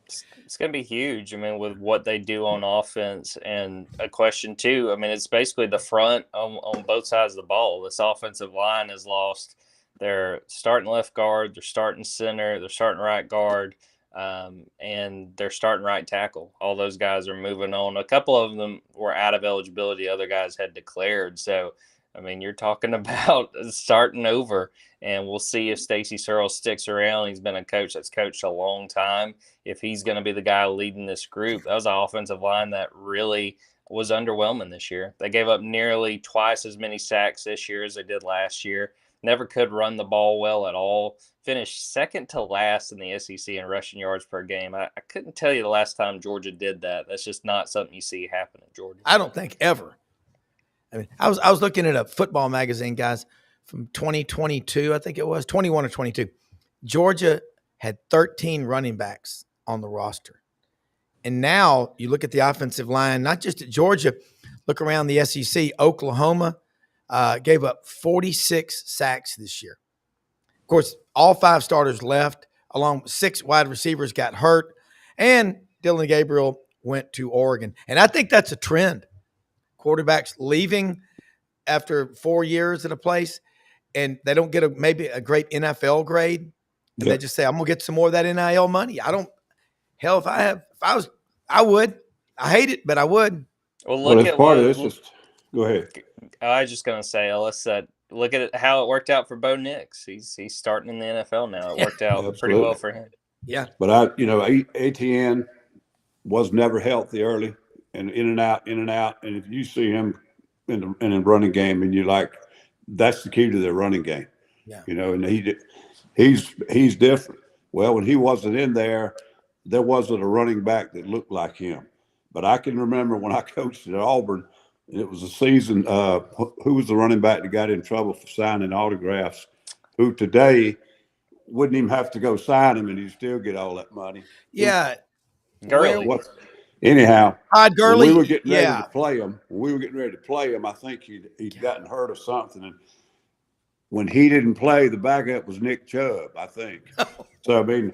It's going to be huge. I mean, with what they do on offense, and a question too. I mean, it's basically the front on both sides of the ball. This offensive line has lost their starting left guard, their starting center, their starting right guard, and their starting right tackle. All those guys are moving on. A couple of them were out of eligibility. Other guys had declared. So, I mean, you're talking about starting over, and we'll see if Stacy Searles sticks around. He's been a coach that's coached a long time. If he's going to be the guy leading this group, that was an offensive line that really was underwhelming this year. They gave up nearly twice as many sacks this year as they did last year. Never could run the ball well at all. Finished second to last in the SEC in rushing yards per game. I couldn't tell you the last time Georgia did that. That's just not something you see happen at Georgia. I don't think ever. I mean, I was looking at a football magazine, guys, from 2022, I think it was 21 or 22. Georgia had 13 running backs on the roster. And now you look at the offensive line, not just at Georgia, look around the SEC. Oklahoma gave up 46 sacks this year. Of course, all 5 starters left, along with 6 wide receivers got hurt, and Dylan Gabriel went to Oregon. And I think that's a trend. Quarterbacks leaving after 4 years at a place, and they don't get maybe a great NFL grade, and they just say, I'm going to get some more of that NIL money. I would. I hate it, but I would. Well, look at part of this. Go ahead. I was just going to say, Ellis, look at how it worked out for Bo Nix. He's starting in the NFL now. It worked out pretty well for him. Yeah. But ATN was never healthy early, and in and out. And if you see him in the running game, and you're like, that's the key to their running game. Yeah. And he's different. Well, when he wasn't in there wasn't a running back that looked like him. But I can remember when I coached at Auburn, and it was a season, who was the running back that got in trouble for signing autographs, who today wouldn't even have to go sign him, and he'd still get all that money. Yeah. Gurley. Anyhow, Gurley, when we were getting ready to play him, I think he'd gotten hurt of something. And when he didn't play, the backup was Nick Chubb, I think. So, I mean,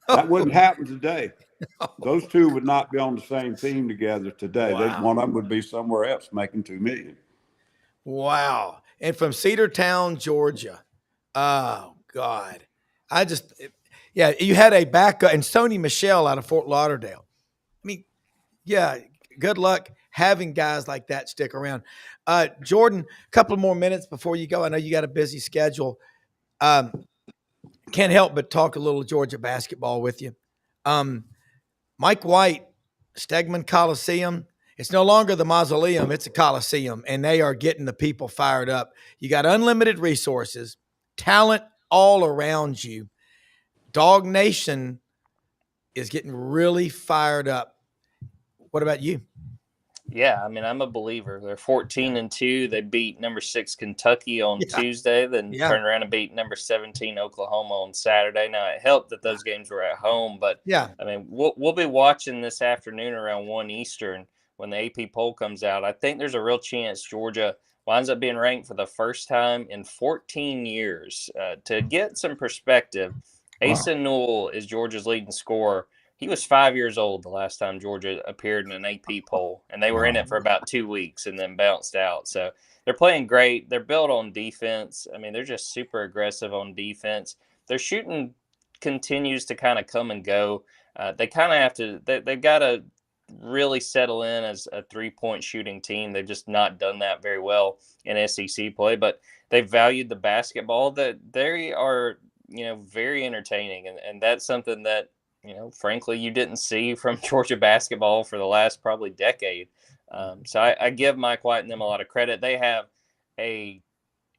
that wouldn't happen today. Those two would not be on the same team together today. Wow. One of them would be somewhere else making $2 million. Wow. And from Cedartown, Georgia. Oh, God. You had a backup, and Sony Michel out of Fort Lauderdale. I mean, yeah, good luck having guys like that stick around. Jordan, a couple more minutes before you go. I know you got a busy schedule. Can't help but talk a little Georgia basketball with you. Mike White, Stegman Coliseum. It's no longer the Mausoleum. It's a Coliseum, and they are getting the people fired up. You got unlimited resources, talent all around you. Dog Nation is getting really fired up. What about you? Yeah, I mean, I'm a believer. They're 14-2. They beat number 6 Kentucky on Tuesday, then turned around and beat number 17 Oklahoma on Saturday. Now, it helped that those games were at home, but I mean, we'll be watching this afternoon around 1 Eastern when the AP poll comes out. I think there's a real chance Georgia winds up being ranked for the first time in 14 years. To get some perspective, Asa Newell is Georgia's leading scorer. He was 5 years old the last time Georgia appeared in an AP poll, and they were in it for about 2 weeks and then bounced out. So they're playing great. They're built on defense. I mean, they're just super aggressive on defense. Their shooting continues to kind of come and go. They kind of have to – they've got to really settle in as a 3-point shooting team. They've just not done that very well in SEC play, but they valued the basketball. That they are, very entertaining, and that's something that, frankly, you didn't see from Georgia basketball for the last probably decade. So I give Mike White and them a lot of credit. They have a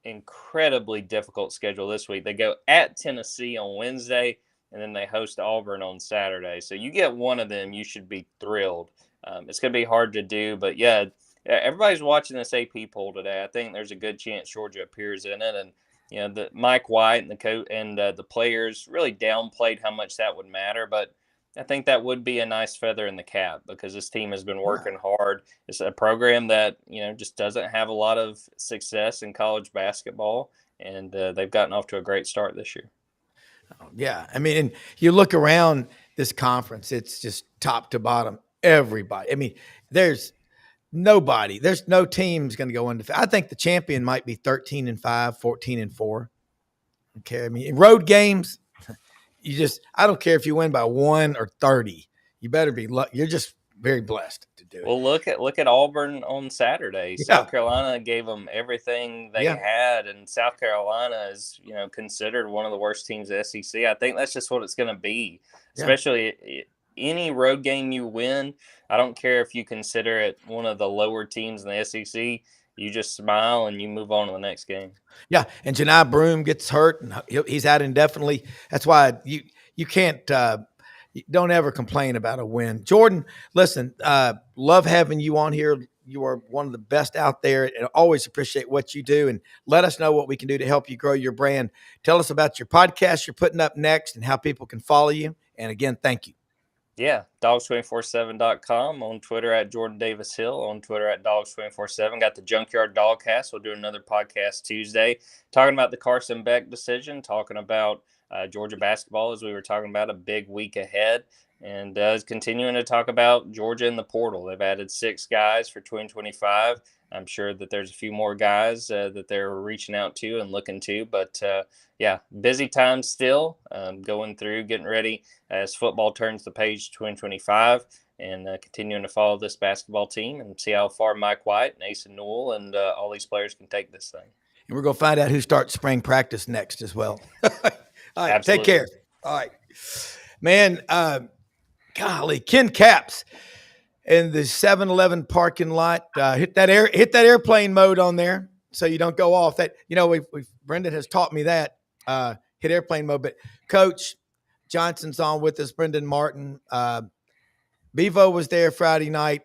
incredibly difficult schedule this week. They go at Tennessee on Wednesday, and then they host Auburn on Saturday. So you get one of them, you should be thrilled. It's going to be hard to do, but yeah, everybody's watching this AP poll today. I think there's a good chance Georgia appears in it, and the Mike White and the coach and the players really downplayed how much that would matter, but I think that would be a nice feather in the cap because this team has been working hard. It's a program that, just doesn't have a lot of success in college basketball, and they've gotten off to a great start this year. Yeah. I mean, and you look around this conference, it's just top to bottom, everybody. I mean, there's no team's going to go undefeated. I think the champion might be 13-5, 14-4. Okay. I mean, road games, I don't care if you win by 1 or 30. You better be you're just very blessed to do it. Well, look at Auburn on Saturday. Yeah. South Carolina gave them everything they had, and South Carolina is, considered one of the worst teams in the SEC. I think that's just what it's going to be, especially any road game you win. I don't care if you consider it one of the lower teams in the SEC. You just smile and you move on to the next game. Yeah, and Janai Broome gets hurt, and he's out indefinitely. That's why you can't don't ever complain about a win. Jordan, listen, love having you on here. You are one of the best out there, and always appreciate what you do. And let us know what we can do to help you grow your brand. Tell us about your podcast you're putting up next and how people can follow you. And again, thank you. Yeah, dogs247.com, on Twitter at Jordan Davis Hill, on Twitter at dogs247. Got the Junkyard Dogcast. We'll do another podcast Tuesday talking about the Carson Beck decision, talking about Georgia basketball, as we were talking about, a big week ahead, and continuing to talk about Georgia in the portal. They've added 6 guys for 2025. I'm sure that there's a few more guys that they're reaching out to and looking to, but busy time still, going through, getting ready as football turns the page to 2025, and continuing to follow this basketball team and see how far Mike White and Asa Newell and all these players can take this thing. And we're going to find out who starts spring practice next as well. All right, absolutely. Take care. All right, man. Golly, Ken Capps in the 7-Eleven parking lot. Hit that airplane mode on there so you don't go off. That Brendan has taught me that. Hit airplane mode. But Coach Johnson's on with us. Brendan Martin. Bevo was there Friday night.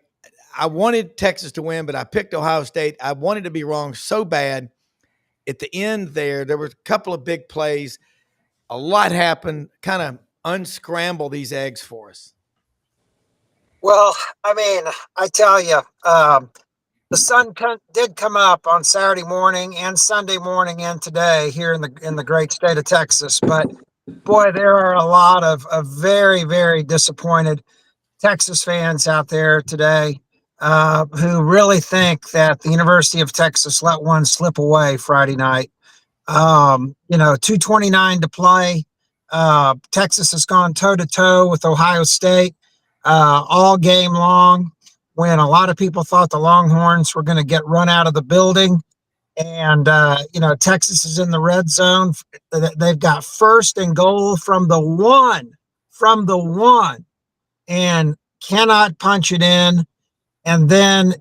I wanted Texas to win, but I picked Ohio State. I wanted to be wrong so bad. At the end there were a couple of big plays. A lot happened. Kind of unscramble these eggs for us. Well, I mean, I tell you, the sun did come up on Saturday morning and Sunday morning and today here in the great state of Texas. But boy, there are a lot of very, very disappointed Texas fans out there today who really think that the University of Texas let one slip away Friday night. 2:29 to play. Texas has gone toe-to-toe with Ohio State all game long, when a lot of people thought the Longhorns were going to get run out of the building. And, Texas is in the red zone. They've got 1st and goal from the one, and cannot punch it in. And then,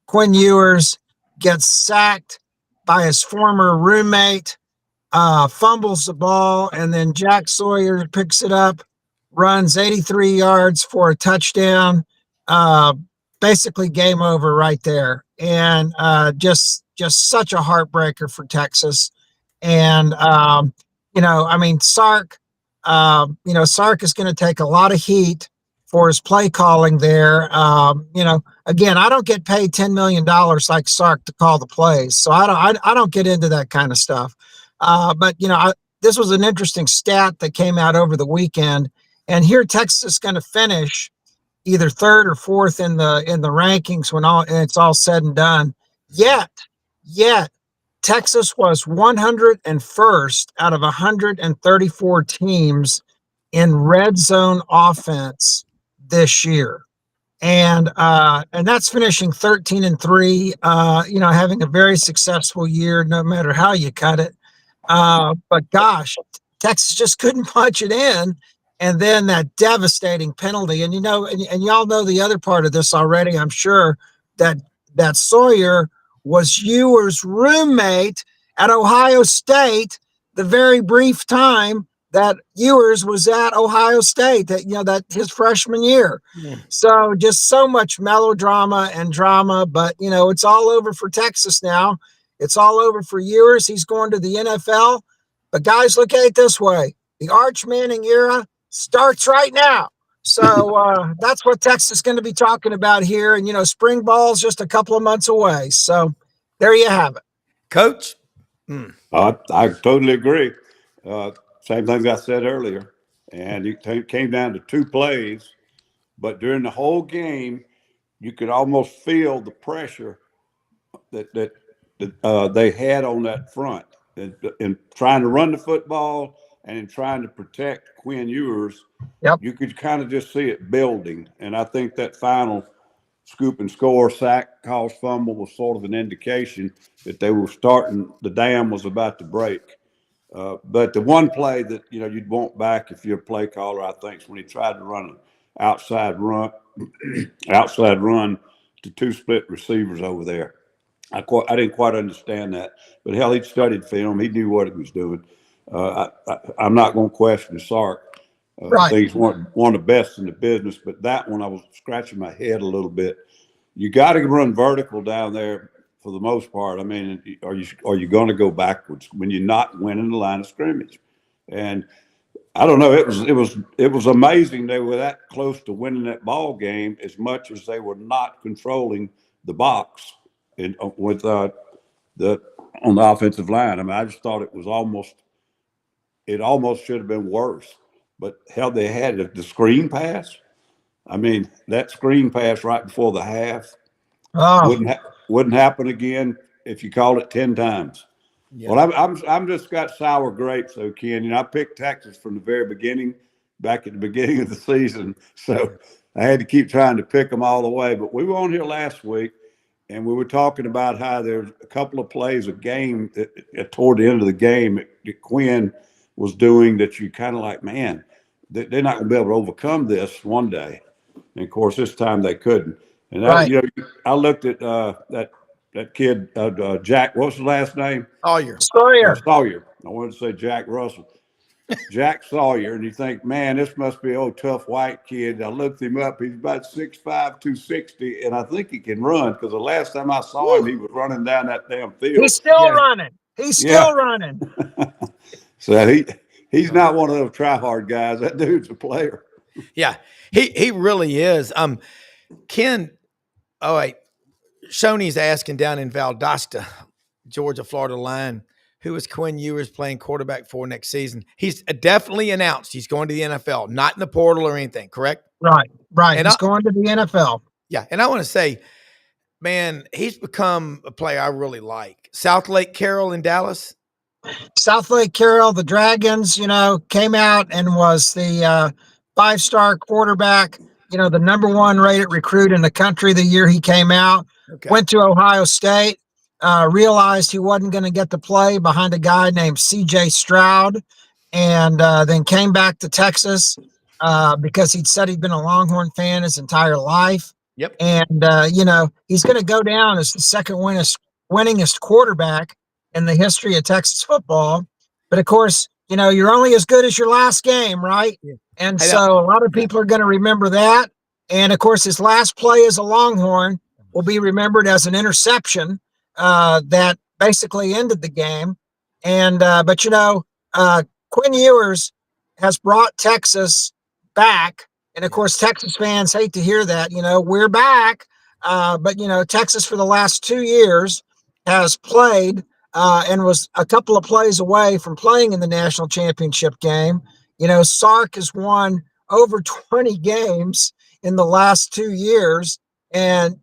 Quinn Ewers gets sacked by his former roommate, fumbles the ball, and then Jack Sawyer picks it up, runs 83 yards for a touchdown. Basically game over right there. And just such a heartbreaker for Texas. And, Sark, Sark is going to take a lot of heat for his play calling there. Again, I don't get paid $10 million like Sark to call the plays. So I don't get into that kind of stuff. But this was an interesting stat that came out over the weekend. And here Texas is going to finish either 3rd or 4th in the rankings when it's all said and done. Yet Texas was 101st out of 134 teams in red zone offense this year. And that's finishing 13-3, having a very successful year, no matter how you cut it. But gosh, Texas just couldn't punch it in. And then that devastating penalty. And, and y'all know the other part of this already, I'm sure, that Sawyer was Ewer's roommate at Ohio State the very brief time that Ewers was at Ohio State, that his freshman year. Yeah. So just so much melodrama and drama, but it's all over for Texas now. It's all over for Ewers. He's going to the NFL. But guys, look at it this way: the Arch Manning era starts right now. So that's what Texas is going to be talking about here. And spring ball's just a couple of months away. So there you have it, Coach. I totally agree. Same thing I said earlier. And it came down to 2 plays, but during the whole game, you could almost feel the pressure that they had on that front in trying to run the football and in trying to protect Quinn Ewers. Yep. You could kind of just see it building. And I think that final scoop and score, sack, cause fumble was sort of an indication that they were starting, the dam was about to break. But the one play that, you'd want back if you're a play caller, I think, is when he tried to run an outside run to 2 split receivers over there. I didn't quite understand that, but hell, he'd studied film. He knew what he was doing. I'm not going to question Sark. Right. I think he's one of the best in the business, but that one I was scratching my head a little bit. You got to run vertical down there for the most part. I mean, are you going to go backwards when you're not winning the line of scrimmage? And I don't know. It was amazing they were that close to winning that ball game as much as they were not controlling the box on the offensive line. I mean, I just thought it almost should have been worse. But hell, they had the screen pass. I mean, that screen pass right before the half wouldn't happen again if you called it 10 times. Yeah. Well, I'm just got sour grapes, though, Ken. I picked Texas from the very beginning, back at the beginning of the season. So I had to keep trying to pick them all the way. But we were on here last week, and we were talking about how there's a couple of plays a game toward the end of the game that Quinn was doing that you kind of like, man, they're not going to be able to overcome this one day. And of course, this time they couldn't. And that, right. I looked at that kid, Jack. What's his last name? Sawyer. Sawyer. I wanted to say Jack Russell. Jack Sawyer, and you think, man, this must be an old tough white kid. I looked him up. He's about 6'5", 260, and I think he can run because the last time I saw him, he was running down that damn field. He's still running. He's still running. So he's not one of those try-hard guys. That dude's a player. Yeah, he really is. Ken, all right, Shoney's asking down in Valdosta, Georgia, Florida line, who is Quinn Ewers playing quarterback for next season? He's definitely announced he's going to the NFL, not in the portal or anything, correct? Right. And he's going to the NFL. Yeah, and I want to say, man, he's become a player I really like. South Lake Carroll in Dallas. South Lake Carroll, the Dragons, came out and was the 5-star quarterback, the #1 rated recruit in the country the year he came out. Okay. Went to Ohio State, realized he wasn't going to get the play behind a guy named C.J. Stroud, and then came back to Texas because he'd said he'd been a Longhorn fan his entire life. Yep. And, he's going to go down as the second winningest quarterback in the history of Texas football. But of course, you're only as good as your last game, right? Yeah. And so a lot of people are going to remember that. And of course, his last play as a Longhorn will be remembered as an interception that basically ended the game. And but Quinn Ewers has brought Texas back. And of course, Texas fans hate to hear that. We're back. But Texas for the last 2 years has played and was a couple of plays away from playing in the national championship game. Sark has won over 20 games in the last 2 years. And,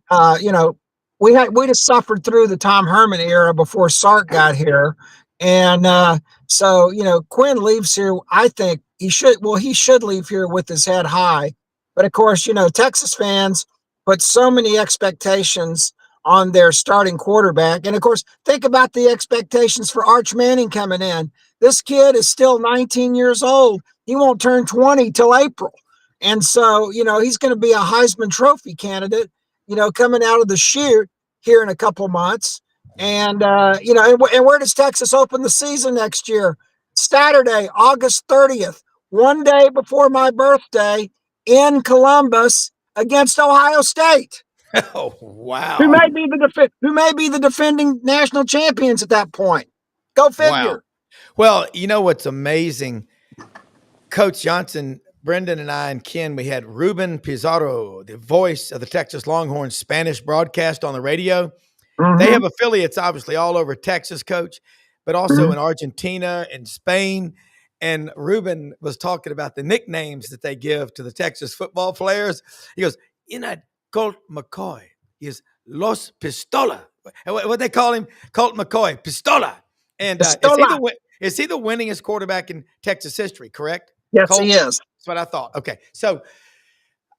we just suffered through the Tom Herman era before Sark got here. And so, Quinn leaves here. I think he should leave here with his head high But of course, Texas fans put so many expectations on their starting quarterback. And of course, think about the expectations for Arch Manning coming in. This kid is still 19 years old. He won't turn 20 till April. And so, he's going to be a Heisman Trophy candidate, coming out of the chute here in a couple months. And, and where does Texas open the season next year? Saturday, August 30th, one day before my birthday, in Columbus against Ohio State. Oh, wow. Who may be the defending national champions at that point. Go figure. Wow. Well, you know what's amazing? Coach Johnson, Brendan, and I and Ken, we had Ruben Pizarro, the voice of the Texas Longhorns Spanish broadcast on the radio. Mm-hmm. They have affiliates, obviously, all over Texas, Coach, but also in Argentina and Spain. And Ruben was talking about the nicknames that they give to the Texas football players. He goes, Colt McCoy. He is Los Pistola. What they call him? Colt McCoy, Pistola. And is he the winningest quarterback in Texas history, correct? Yes, Colt? he is. That's what I thought. Okay, so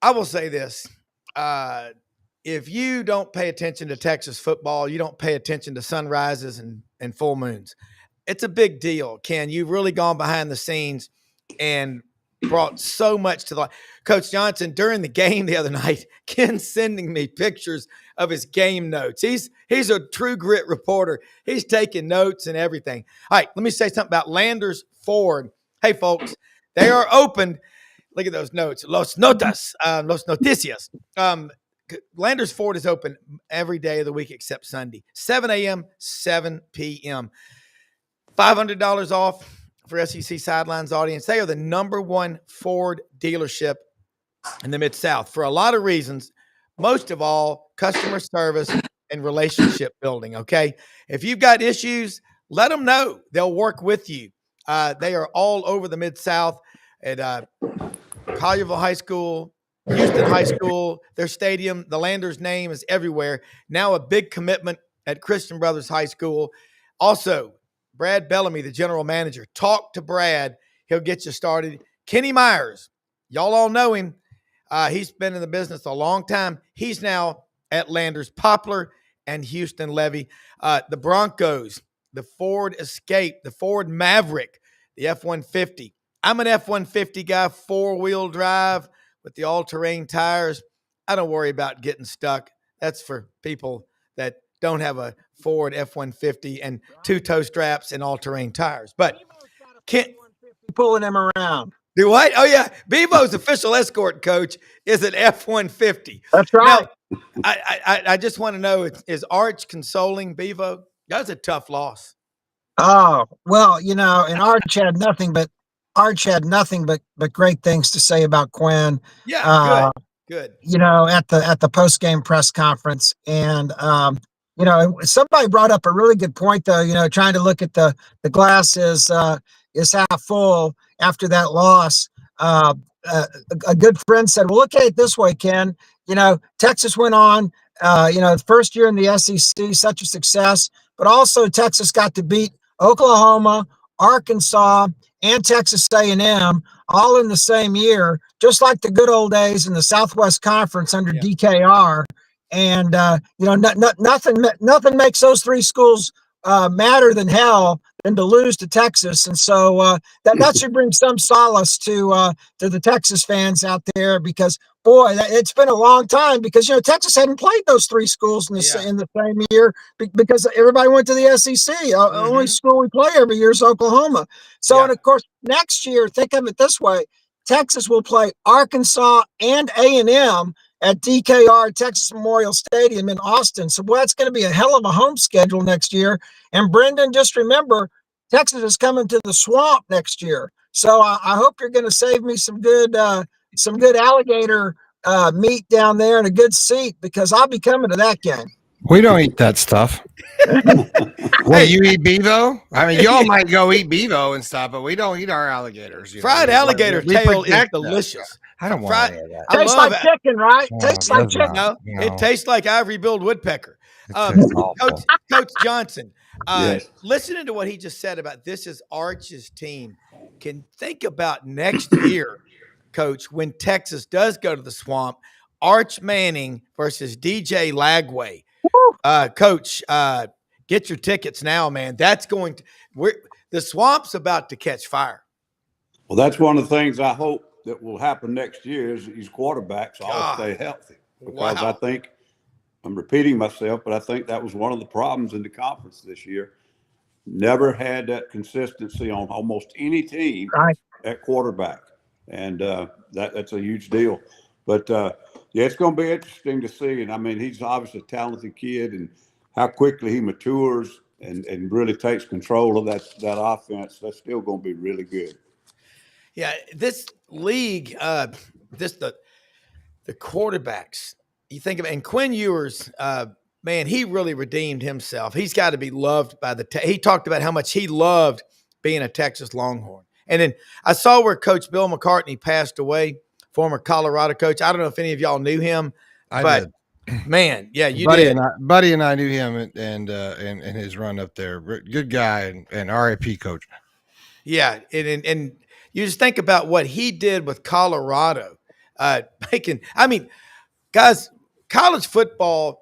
I will say this. If you don't pay attention to Texas football, you don't pay attention to sunrises and full moons. It's a big deal, Ken. You've really gone behind the scenes and brought so much to the Coach Johnson during the game the other night. Ken's sending me pictures of his game notes. He's a true grit reporter. He's taking notes and everything. All right, let me say something about Landers Ford. Hey, folks, they are open. Look at those notes. Los noticias. Landers Ford is open every day of the week except Sunday, 7 a.m., 7 p.m. $500 off for SEC Sidelines audience. They are the number one Ford dealership in the Mid-South for a lot of reasons. Most of all, customer service and relationship building, okay? If you've got issues, let them know. They'll work with you. They are all over the Mid-South at Collierville High School, Houston High School, their stadium. The Landers name is everywhere. Now a big commitment at Christian Brothers High School. Also, Brad Bellamy, the general manager. Talk to Brad. He'll get you started. Kenny Myers, y'all all know him. He's been in the business a long time. He's now at Landers Poplar and Houston Levy. The Broncos, the Ford Escape, the Ford Maverick, the F-150. I'm an F-150 guy, four-wheel drive with the all-terrain tires. I don't worry about getting stuck. That's for people that don't have a Ford F-150 and two toe straps and all-terrain tires. But can't pulling him around. Do what? Oh, yeah. Bevo's official escort coach is an F-150. That's right. Now, I just want to know, is Arch consoling Bevo? That was a tough loss. Oh, well, and Arch had nothing but great things to say about Quinn. Yeah, good. At the post-game press conference. And somebody brought up a really good point, though, trying to look at the glass is half full after that loss. A good friend said, well, look at it this way, Ken. Texas went on, the first year in the SEC, such a success, but also Texas got to beat Oklahoma, Arkansas, and Texas A&M all in the same year, just like the good old days in the Southwest Conference under DKR. And nothing makes those three schools madder than hell than to lose to Texas. And so that should bring some solace to the Texas fans out there, because boy, it's been a long time, because Texas hadn't played those three schools in the same year, because everybody went to the SEC. Only school we play every year is Oklahoma. So and of course next year, think of it this way: Texas will play Arkansas and A&M at DKR Texas Memorial Stadium in Austin. So boy, that's going to be a hell of a home schedule next year. And Brendan, just remember, Texas is coming to the Swamp next year. So I hope you're going to save me some good alligator meat down there and a good seat, because I'll be coming to that game. We don't eat that stuff. Well, you eat bevo? I mean, y'all might go eat bevo and stuff, but we don't eat our alligators. Fried alligator tail is delicious. I don't want any of that. Tastes like chicken, right? Tastes like chicken. No, it tastes like ivory-billed woodpecker. Coach Johnson, listening to what he just said about this is Arch's team, can think about next year. Coach, when Texas does go to the Swamp, Arch Manning versus DJ Lagway. Coach, get your tickets now, man. That's going to the Swamp's about to catch fire. Well, that's one of the things I hope that will happen next year is these quarterbacks all stay healthy. Because I think, I'm repeating myself, but I think that was one of the problems in the conference this year. Never had that consistency on almost any team at quarterback. And that's a huge deal. But, yeah, it's going to be interesting to see. And, I mean, he's obviously a talented kid, and how quickly he matures and really takes control of that offense, that's still going to be really good. Yeah, this league, the quarterbacks, you think of it, and Quinn Ewers, man, he really redeemed himself. He's got to be loved by he talked about how much he loved being a Texas Longhorn. And then I saw where Coach Bill McCartney passed away, former Colorado coach. I don't know if any of y'all knew him, but man, yeah, you did. Buddy and I knew him and his run up there. Good guy and RIP coach. Yeah, and you just think about what he did with Colorado. Guys, college football,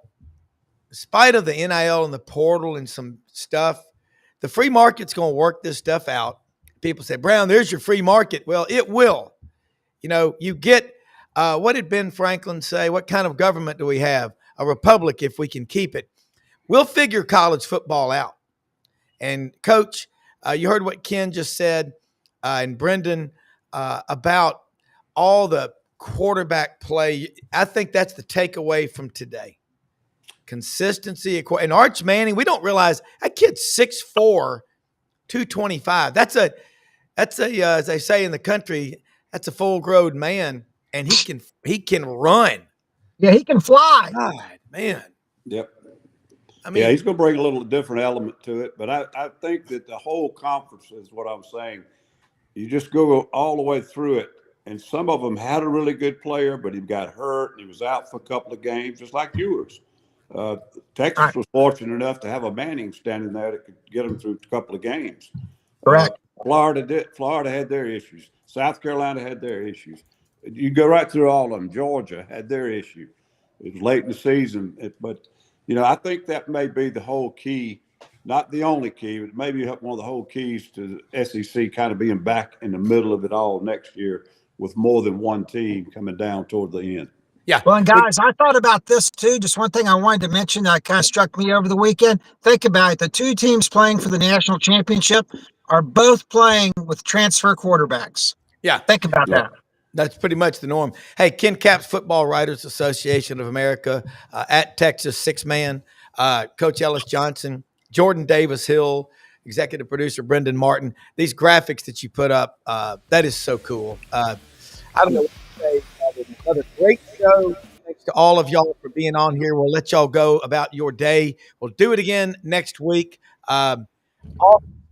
in spite of the NIL and the portal and some stuff, the free market's going to work this stuff out. People say, Brown, there's your free market. Well, it will. You know, you get what did Ben Franklin say? What kind of government do we have? A republic if we can keep it. We'll figure college football out. And, Coach, you heard what Ken just said and Brendan about all the quarterback play. I think that's the takeaway from today. Consistency. And Arch Manning, we don't realize that kid's 6'4", 225. That's a as they say in the country, that's a full-grown man, and he can run. Yeah, he can fly. God, man. Yep. I mean, yeah, he's going to bring a little different element to it, but I think that the whole conference is what I'm saying. You just go all the way through it, and some of them had a really good player, but he got hurt and he was out for a couple of games, just like yours. Texas was fortunate enough to have a Manning standing there that could get them through a couple of games. Correct. Florida had their issues. South Carolina had their issues. You go right through all of them. Georgia had their issue. It was late in the season, but you know, I think that may be the whole key, not the only key, but maybe one of the whole keys to the SEC kind of being back in the middle of it all next year with more than one team coming down toward the end. Yeah. Well, and guys, I thought about this too. Just one thing I wanted to mention that kind of struck me over the weekend. Think about it. The two teams playing for the national championship are both playing with transfer quarterbacks. Yeah. Think about that. That's pretty much the norm. Hey, Ken Capps, Football Writers Association of America, at Texas, 6-man, Coach Ellis Johnson, Jordan Davis Hill, executive producer Brendan Martin. These graphics that you put up, that is so cool. I don't know what to say. Another great show. Thanks to all of y'all for being on here. We'll let y'all go about your day. We'll do it again next week. Awesome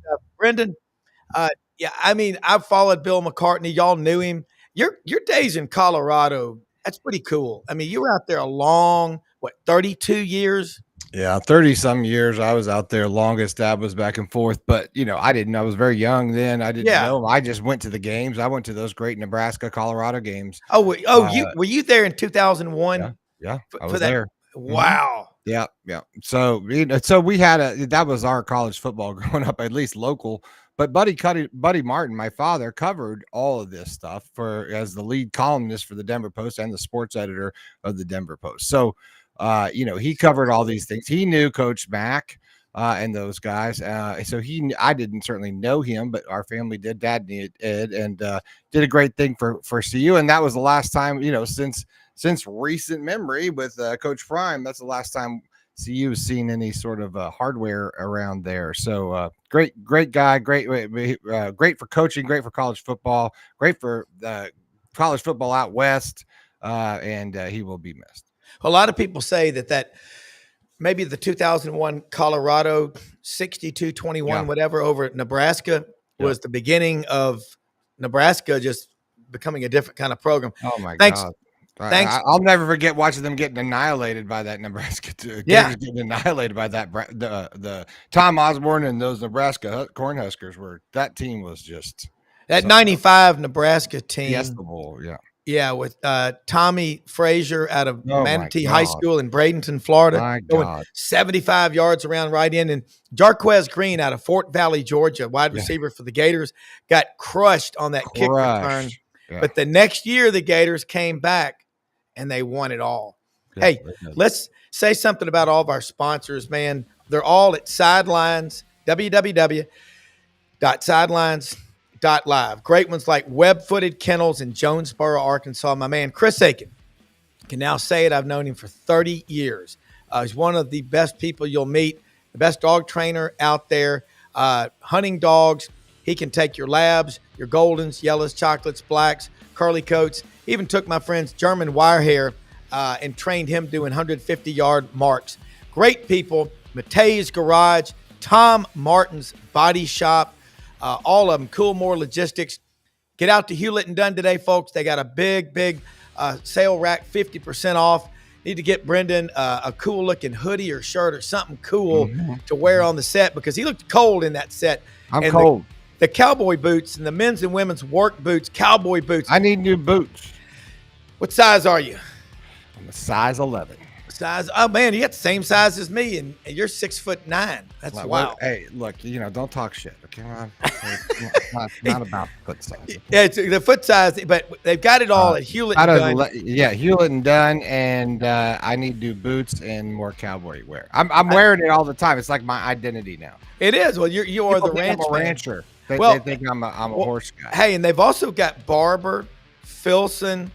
stuff. Brendan, yeah, I mean, I've followed Bill McCartney. Y'all knew him. Your days in Colorado, that's pretty cool. I mean, you were out there a long, 32 years? Yeah, 30-some years. I was out there longest. Dad was back and forth. But, you know, I was very young then. I didn't know. I just went to the games. I went to those great Nebraska, Colorado games. Were you there in 2001? Yeah, I was there. Wow. Yeah. So, we had that was our college football growing up, at least local. But Buddy Martin, my father, covered all of this stuff as the lead columnist for the Denver Post and the sports editor of the Denver Post. So, he covered all these things. He knew Coach Mack and those guys. So I didn't certainly know him, but our family did. Dad did, and did a great thing for CU. And that was the last time, since recent memory with Coach Prime. That's the last time CU has seen any sort of hardware around there. So great guy, great for coaching, great for college football, great for college football out west, and he will be missed. A lot of people say that maybe the 2001 Colorado 62-21, whatever, over at Nebraska was the beginning of Nebraska just becoming a different kind of program. Oh, my God. Thanks. I'll never forget watching them getting annihilated by that Nebraska team. Getting annihilated by that the Tom Osborne and those Nebraska Cornhuskers that team was just. That So, 95 Nebraska team. Fiesta Bowl, yeah. Yeah, with Tommy Frazier out of Oh, my Manatee High God. School in Bradenton, Florida, My going God. 75 yards around right in. And Jarquez Green out of Fort Valley, Georgia, wide Yeah. receiver for the Gators, got crushed on that kick return. Crushed. Yeah. But the next year, the Gators came back and they won it all. Yeah, Hey, they did. let's say something about all of our sponsors, man. They're all at Sidelines, www.sidelines.live. Great ones like Web-Footed Kennels in Jonesboro, Arkansas. My man, Chris Aiken, can now say it. I've known him for 30 years. He's one of the best people you'll meet, the best dog trainer out there. Hunting dogs. He can take your labs, your goldens, yellows, chocolates, blacks, curly coats. Even took my friend's German wire hair and trained him doing 150-yard marks. Great people. Matei's Garage, Tom Martin's Body Shop, all of them. Coolmore Logistics. Get out to Hewlett and Dunn today, folks. They got a big sale rack, 50% off. Need to get Brendan a cool-looking hoodie or shirt or something cool to wear on the set because he looked cold in that set. I'm And cold. The cowboy boots and the men's and women's work boots, cowboy boots. I need new boots. What size are you? I'm a size 11. Size? Oh, man, you got the same size as me, and you're 6'9". That's Like, wow. Hey, look, don't talk shit. Okay, it's not about foot size. Okay? Yeah, it's the foot size, but they've got it all at Hewlett and Dunn. Hewlett and Dunn, and I need new boots and more cowboy wear. I'm wearing it all the time. It's like my identity now. It is. Well, you are the People think I'm a ranch man. rancher. They Well, think I'm a horse guy. Hey, and they've also got Barber, Filson.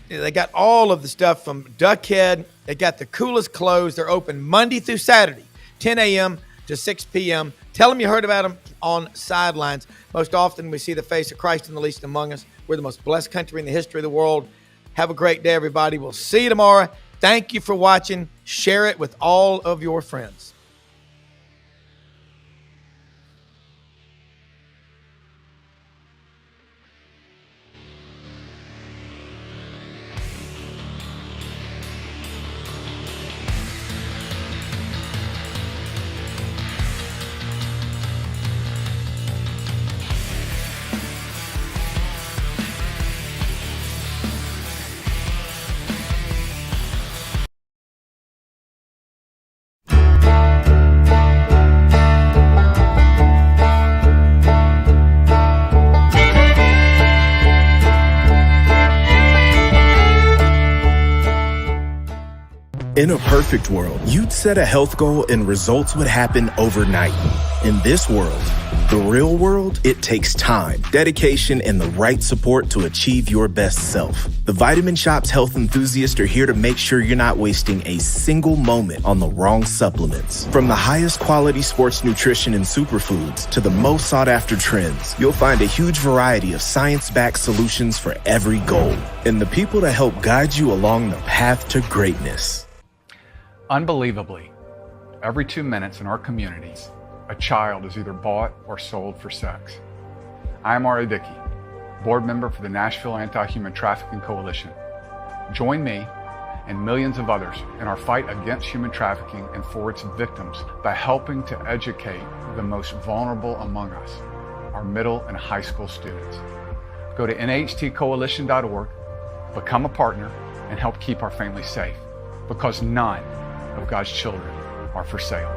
They got all of the stuff from Duckhead. They got the coolest clothes. They're open Monday through Saturday, 10 a.m. to 6 p.m. Tell them you heard about them on Sidelines. Most often we see the face of Christ in the least among us. We're the most blessed country in the history of the world. Have a great day, everybody. We'll see you tomorrow. Thank you for watching. Share it with all of your friends. In a perfect world, you'd set a health goal and results would happen overnight. In this world, the real world, it takes time, dedication, and the right support to achieve your best self. The Vitamin Shop's health enthusiasts are here to make sure you're not wasting a single moment on the wrong supplements. From the highest quality sports nutrition and superfoods to the most sought after trends, you'll find a huge variety of science-backed solutions for every goal and the people to help guide you along the path to greatness. Unbelievably, every 2 minutes in our communities, a child is either bought or sold for sex. I am Ari Dickey, board member for the Nashville Anti-Human Trafficking Coalition. Join me and millions of others in our fight against human trafficking and for its victims by helping to educate the most vulnerable among us, our middle and high school students. Go to nhtcoalition.org, become a partner, and help keep our families safe, because none of God's children are for sale.